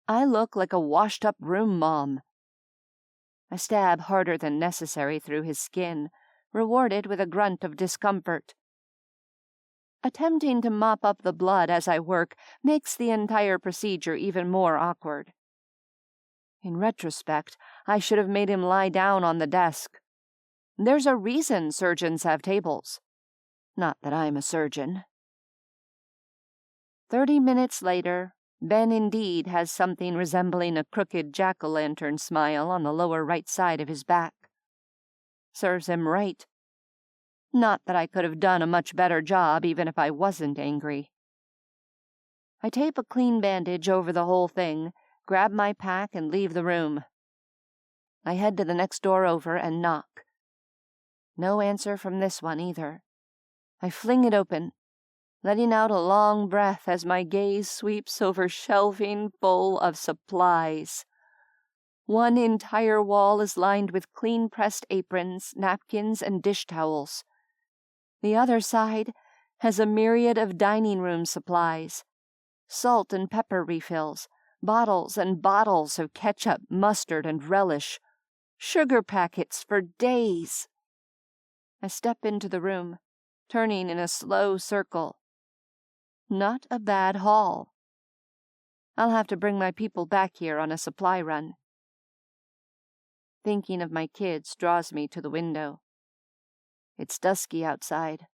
I look like a washed-up room mom. I stab harder than necessary through his skin, rewarded with a grunt of discomfort. Attempting to mop up the blood as I work makes the entire procedure even more awkward. In retrospect, I should have made him lie down on the desk. There's a reason surgeons have tables. Not that I'm a surgeon. 30 minutes later, Ben indeed has something resembling a crooked jack-o'-lantern smile on the lower right side of his back. Serves him right. Not that I could have done a much better job even if I wasn't angry. I tape a clean bandage over the whole thing, grab my pack, and leave the room. I head to the next door over and knock. No answer from this one either. I fling it open, letting out a long breath as my gaze sweeps over shelving full of supplies. One entire wall is lined with clean-pressed aprons, napkins, and dish towels. The other side has a myriad of dining room supplies, salt and pepper refills, bottles and bottles of ketchup, mustard, and relish, sugar packets for days. I step into the room, turning in a slow circle. Not a bad haul. I'll have to bring my people back here on a supply run. Thinking of my kids draws me to the window. It's dusky outside.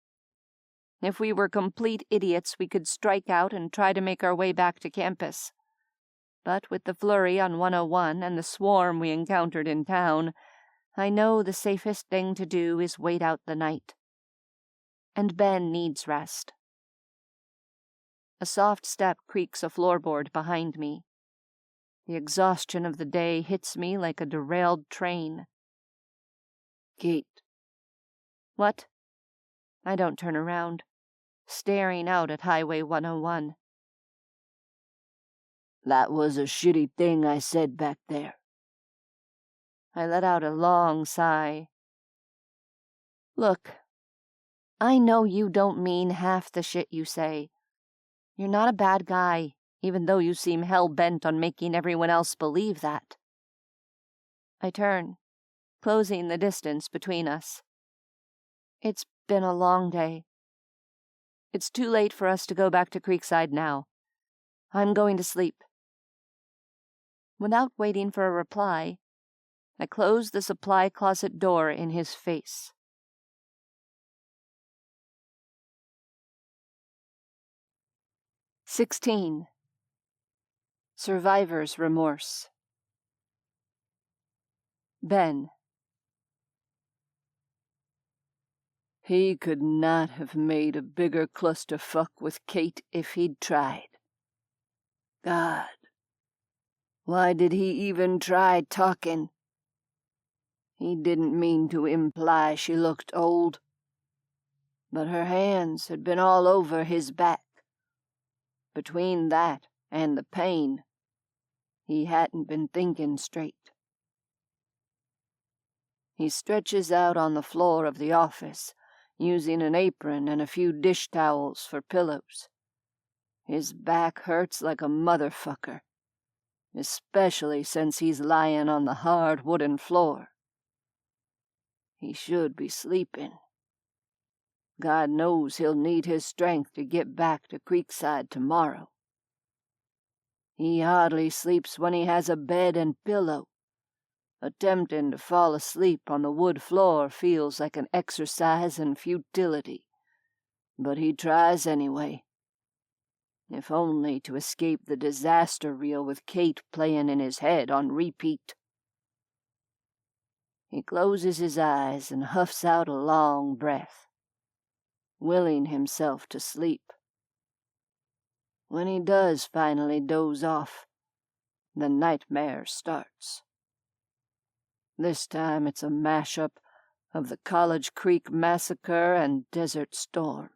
If we were complete idiots, we could strike out and try to make our way back to campus. But with the flurry on 101 and the swarm we encountered in town, I know the safest thing to do is wait out the night. And Ben needs rest. A soft step creaks a floorboard behind me. The exhaustion of the day hits me like a derailed train. Kate. What? I don't turn around, staring out at Highway 101. That was a shitty thing I said back there. I let out a long sigh. Look, I know you don't mean half the shit you say. You're not a bad guy, even though you seem hell-bent on making everyone else believe that. I turn, closing the distance between us. It's been a long day. It's too late for us to go back to Creekside now. I'm going to sleep. Without waiting for a reply, I close the supply closet door in his face. 16. Survivor's Remorse. Ben. He could not have made a bigger clusterfuck with Kate if he'd tried. God, why did he even try talking? He didn't mean to imply she looked old, but her hands had been all over his back. Between that and the pain, he hadn't been thinking straight. He stretches out on the floor of the office, using an apron and a few dish towels for pillows. His back hurts like a motherfucker, especially since he's lying on the hard wooden floor. He should be sleeping. God knows he'll need his strength to get back to Creekside tomorrow. He hardly sleeps when he has a bed and pillow. Attempting to fall asleep on the wood floor feels like an exercise in futility, but he tries anyway. If only to escape the disaster reel with Kate playing in his head on repeat. He closes his eyes and huffs out a long breath, willing himself to sleep. When he does finally doze off, the nightmare starts. This time it's a mashup of the College Creek Massacre and Desert Storm.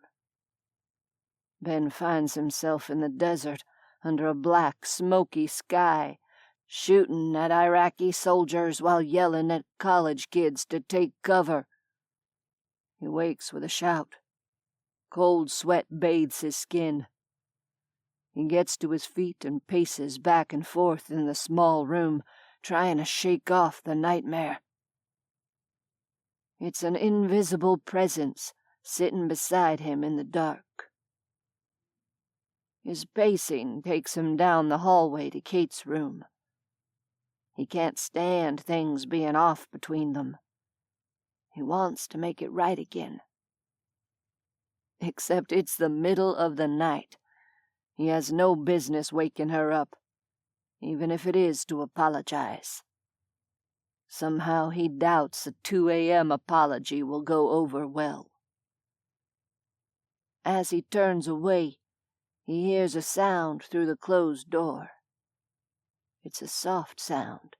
Ben finds himself in the desert under a black, smoky sky, shooting at Iraqi soldiers while yelling at college kids to take cover. He wakes with a shout. Cold sweat bathes his skin. He gets to his feet and paces back and forth in the small room, trying to shake off the nightmare. It's an invisible presence sitting beside him in the dark. His pacing takes him down the hallway to Kate's room. He can't stand things being off between them. He wants to make it right again. Except it's the middle of the night. He has no business waking her up, even if it is to apologize. Somehow he doubts a 2 a.m. apology will go over well. As he turns away, he hears a sound through the closed door. It's a soft sound,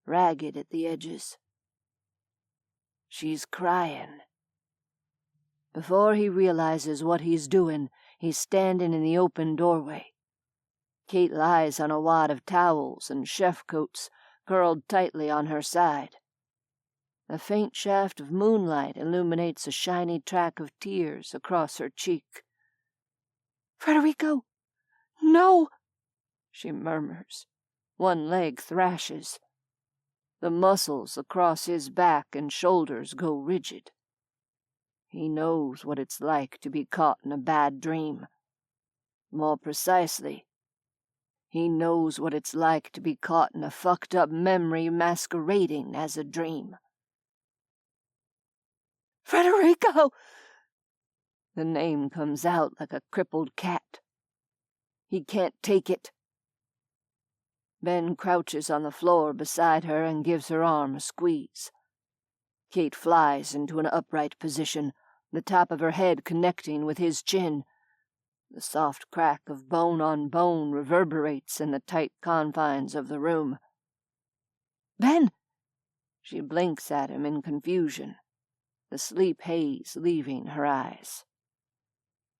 ragged at the edges. She's crying. Before he realizes what he's doing, he's standing in the open doorway. Kate lies on a wad of towels and chef coats curled tightly on her side. A faint shaft of moonlight illuminates a shiny track of tears across her cheek. "Frederico! No!" she murmurs. One leg thrashes. The muscles across his back and shoulders go rigid. He knows what it's like to be caught in a bad dream. More precisely, he knows what it's like to be caught in a fucked-up memory masquerading as a dream. "Frederico!" The name comes out like a crippled cat. He can't take it. Ben crouches on the floor beside her and gives her arm a squeeze. Kate flies into an upright position, the top of her head connecting with his chin. The soft crack of bone on bone reverberates in the tight confines of the room. "Ben!" She blinks at him in confusion, the sleep haze leaving her eyes.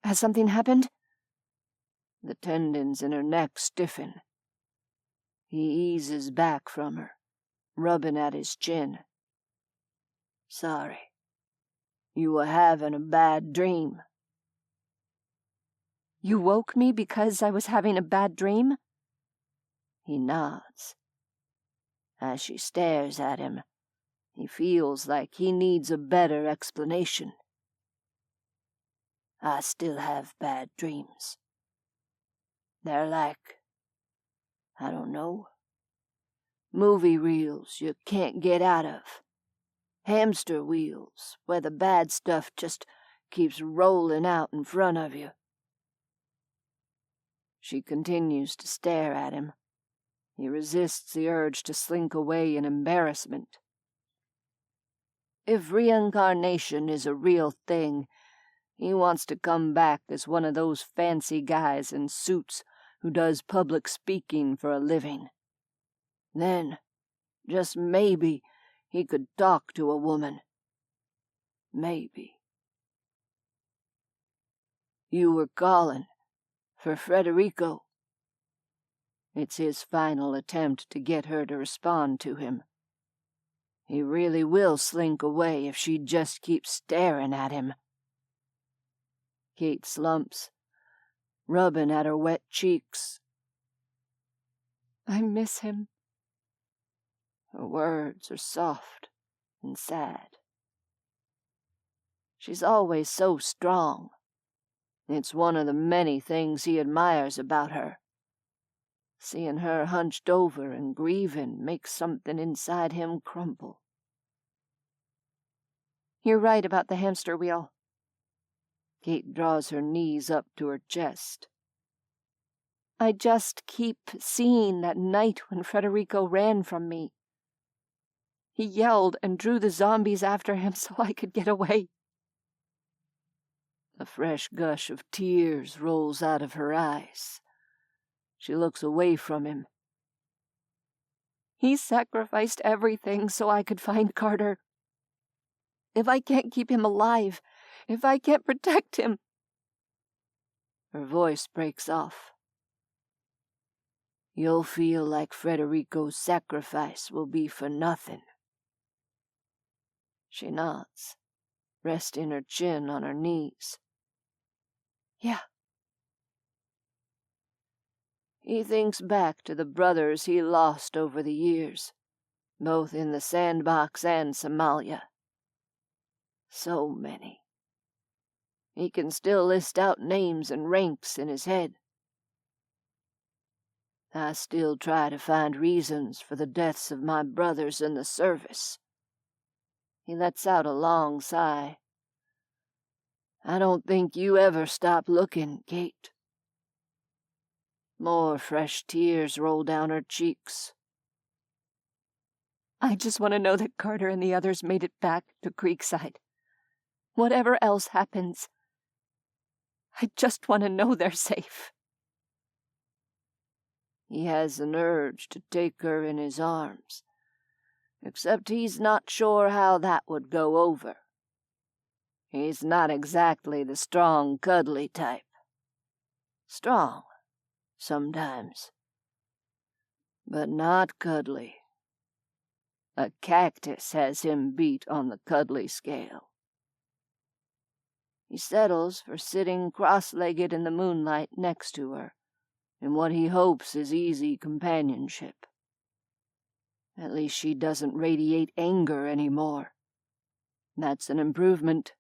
"Has something happened?" The tendons in her neck stiffen. He eases back from her, rubbing at his chin. "Sorry. You were having a bad dream." "You woke me because I was having a bad dream?" He nods. As she stares at him, he feels like he needs a better explanation. "I still have bad dreams. They're like, I don't know, movie reels you can't get out of. Hamster wheels where the bad stuff just keeps rolling out in front of you." She continues to stare at him. He resists the urge to slink away in embarrassment. If reincarnation is a real thing, he wants to come back as one of those fancy guys in suits who does public speaking for a living. Then, just maybe, he could talk to a woman. Maybe. "You were calling for Frederico." It's his final attempt to get her to respond to him. He really will slink away if she just keeps staring at him. Kate slumps, rubbing at her wet cheeks. I miss him. Her words are soft and sad. She's always so strong. It's one of the many things he admires about her. Seeing her hunched over and grieving makes something inside him crumble. You're right about the hamster wheel. Kate draws her knees up to her chest. I just keep seeing that night when Federico ran from me. He yelled and drew the zombies after him so I could get away. A fresh gush of tears rolls out of her eyes. She looks away from him. He sacrificed everything so I could find Carter. If I can't keep him alive, if I can't protect him... Her voice breaks off. You'll feel like Federico's sacrifice will be for nothing. She nods, resting her chin on her knees. Yeah. He thinks back to the brothers he lost over the years, both in the sandbox and Somalia. So many. He can still list out names and ranks in his head. I still try to find reasons for the deaths of my brothers in the service. He lets out a long sigh. I don't think you ever stop looking, Kate. More fresh tears roll down her cheeks. I just want to know that Carter and the others made it back to Creekside. Whatever else happens, I just want to know they're safe. He has an urge to take her in his arms, except he's not sure how that would go over. He's not exactly the strong, cuddly type. Strong, sometimes, but not cuddly. A cactus has him beat on the cuddly scale. He settles for sitting cross-legged in the moonlight next to her, in what he hopes is easy companionship. At least she doesn't radiate anger anymore. That's an improvement.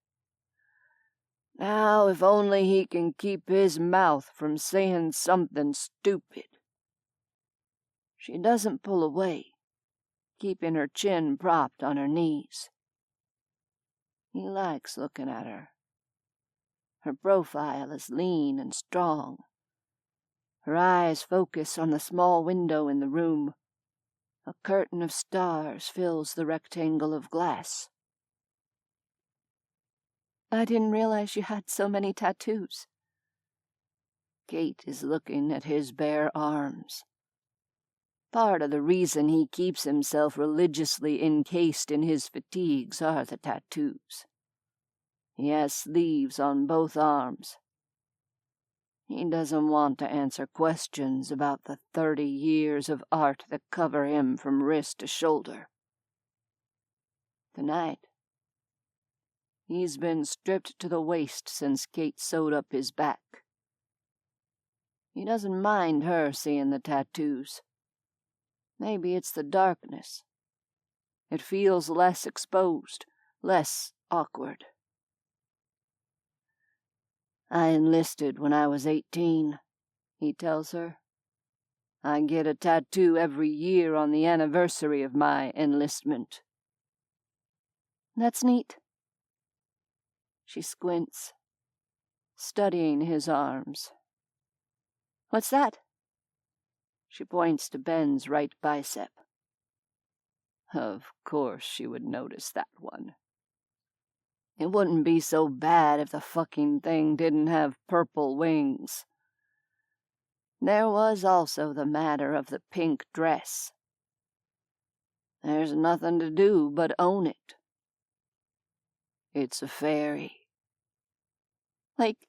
Now, if only he can keep his mouth from saying something stupid. She doesn't pull away, keeping her chin propped on her knees. He likes looking at her. Her profile is lean and strong. Her eyes focus on the small window in the room. A curtain of stars fills the rectangle of glass. I didn't realize you had so many tattoos. Kate is looking at his bare arms. Part of the reason he keeps himself religiously encased in his fatigues are the tattoos. He has sleeves on both arms. He doesn't want to answer questions about the 30 years of art that cover him from wrist to shoulder. Tonight, he's been stripped to the waist since Kate sewed up his back. He doesn't mind her seeing the tattoos. Maybe it's the darkness. It feels less exposed, less awkward. I enlisted when I was 18, he tells her. I get a tattoo every year on the anniversary of my enlistment. That's neat. She squints, studying his arms. What's that? She points to Ben's right bicep. Of course she would notice that one. It wouldn't be so bad if the fucking thing didn't have purple wings. There was also the matter of the pink dress. There's nothing to do but own it. It's a fairy. Like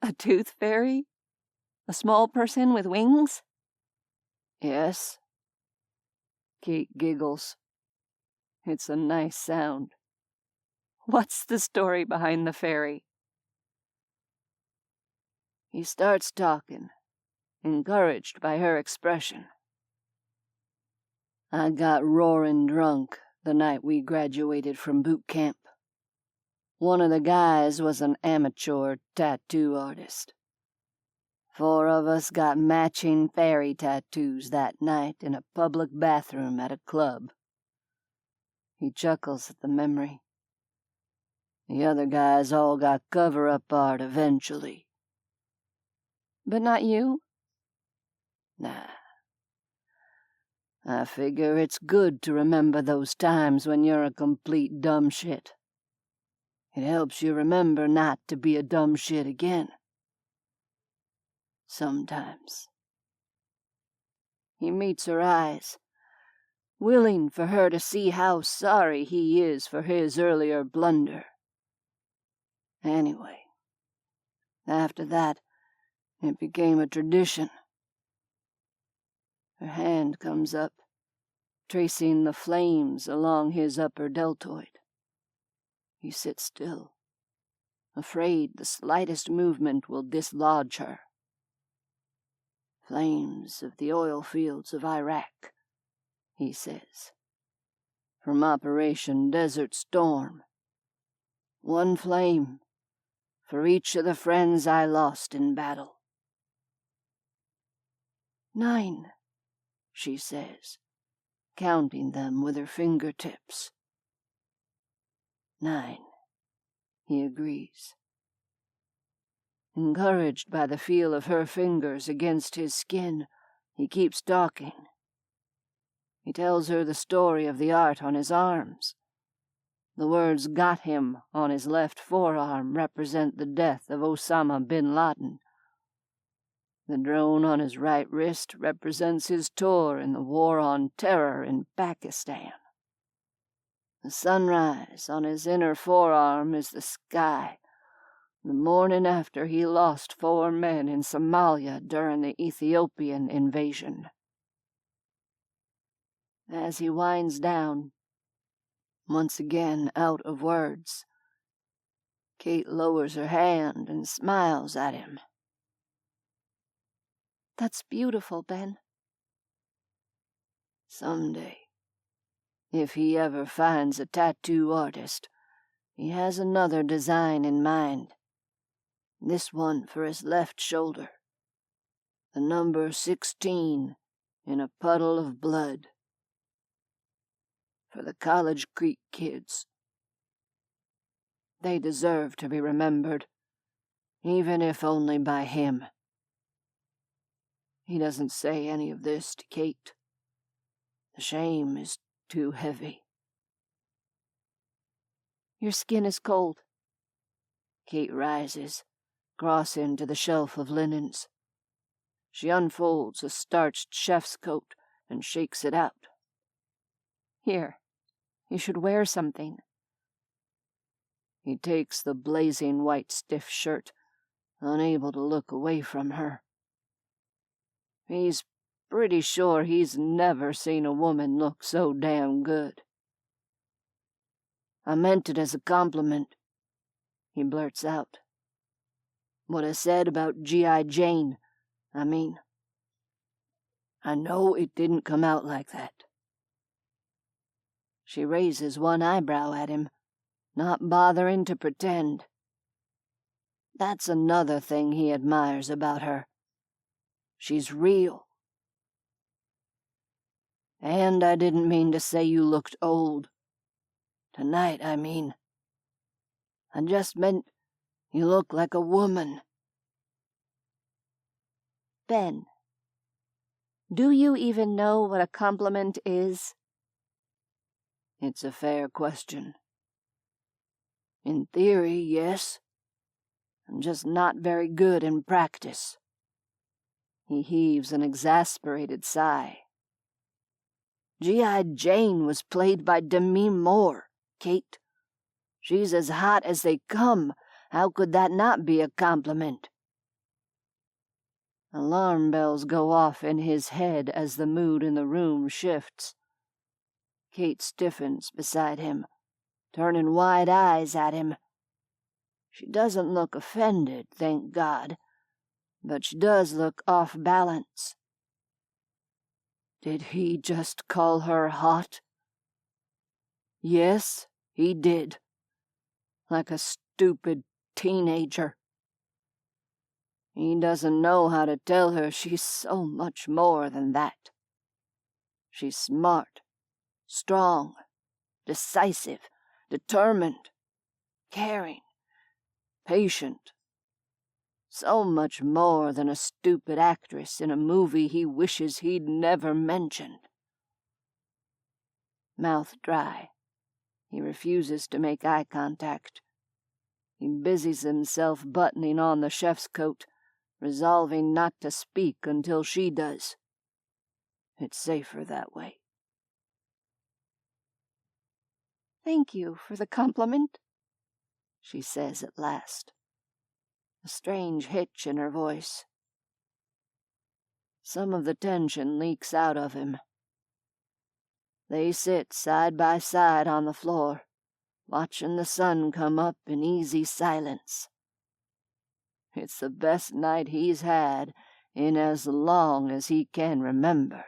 a tooth fairy? A small person with wings? Yes. Kate giggles. It's a nice sound. What's the story behind the fairy? He starts talking, encouraged by her expression. I got roaring drunk the night we graduated from boot camp. One of the guys was an amateur tattoo artist. 4 of us got matching fairy tattoos that night in a public bathroom at a club. He chuckles at the memory. The other guys all got cover-up art eventually. But not you? Nah. I figure it's good to remember those times when you're a complete dumb shit. It helps you remember not to be a dumb shit again. Sometimes. He meets her eyes, willing for her to see how sorry he is for his earlier blunder. Anyway, after that, it became a tradition. Her hand comes up, tracing the flames along his upper deltoid. He sits still, afraid the slightest movement will dislodge her. Flames of the oil fields of Iraq, he says. From Operation Desert Storm. 1 flame for each of the friends I lost in battle. 9, she says, counting them with her fingertips. 9, he agrees. Encouraged by the feel of her fingers against his skin, he keeps talking. He tells her the story of the art on his arms. The words "got him" on his left forearm represent the death of Osama bin Laden. The drone on his right wrist represents his tour in the War on Terror in Pakistan. The sunrise on his inner forearm is the sky, the morning after he lost 4 men in Somalia during the Ethiopian invasion. As he winds down, once again out of words, Kate lowers her hand and smiles at him. That's beautiful, Ben. Someday, if he ever finds a tattoo artist, he has another design in mind. This one for his left shoulder. The number 16 in a puddle of blood. For the College Creek kids. They deserve to be remembered, even if only by him. He doesn't say any of this to Kate. The shame is too heavy. Your skin is cold. Kate rises, crossing to the shelf of linens. She unfolds a starched chef's coat and shakes it out. Here, you should wear something. He takes the blazing white stiff shirt, unable to look away from her. He's pretty sure he's never seen a woman look so damn good. I meant it as a compliment, he blurts out. What I said about G.I. Jane, I mean. I know it didn't come out like that. She raises one eyebrow at him, not bothering to pretend. That's another thing he admires about her. She's real. And I didn't mean to say you looked old. Tonight, I mean. I just meant you look like a woman. Ben, do you even know what a compliment is? It's a fair question. In theory, yes. I'm just not very good in practice. He heaves an exasperated sigh. G.I. Jane was played by Demi Moore, Kate. She's as hot as they come. How could that not be a compliment? Alarm bells go off in his head as the mood in the room shifts. Kate stiffens beside him, turning wide eyes at him. She doesn't look offended, thank God, but she does look off balance. Did he just call her hot? Yes, he did. Like a stupid teenager. He doesn't know how to tell her she's so much more than that. She's smart, strong, decisive, determined, caring, patient. So much more than a stupid actress in a movie he wishes he'd never mentioned. Mouth dry, he refuses to make eye contact. He busies himself buttoning on the chef's coat, resolving not to speak until she does. It's safer that way. "Thank you for the compliment," she says at last, a strange hitch in her voice. Some of the tension leaks out of him. They sit side by side on the floor, watching the sun come up in easy silence. It's the best night he's had in as long as he can remember.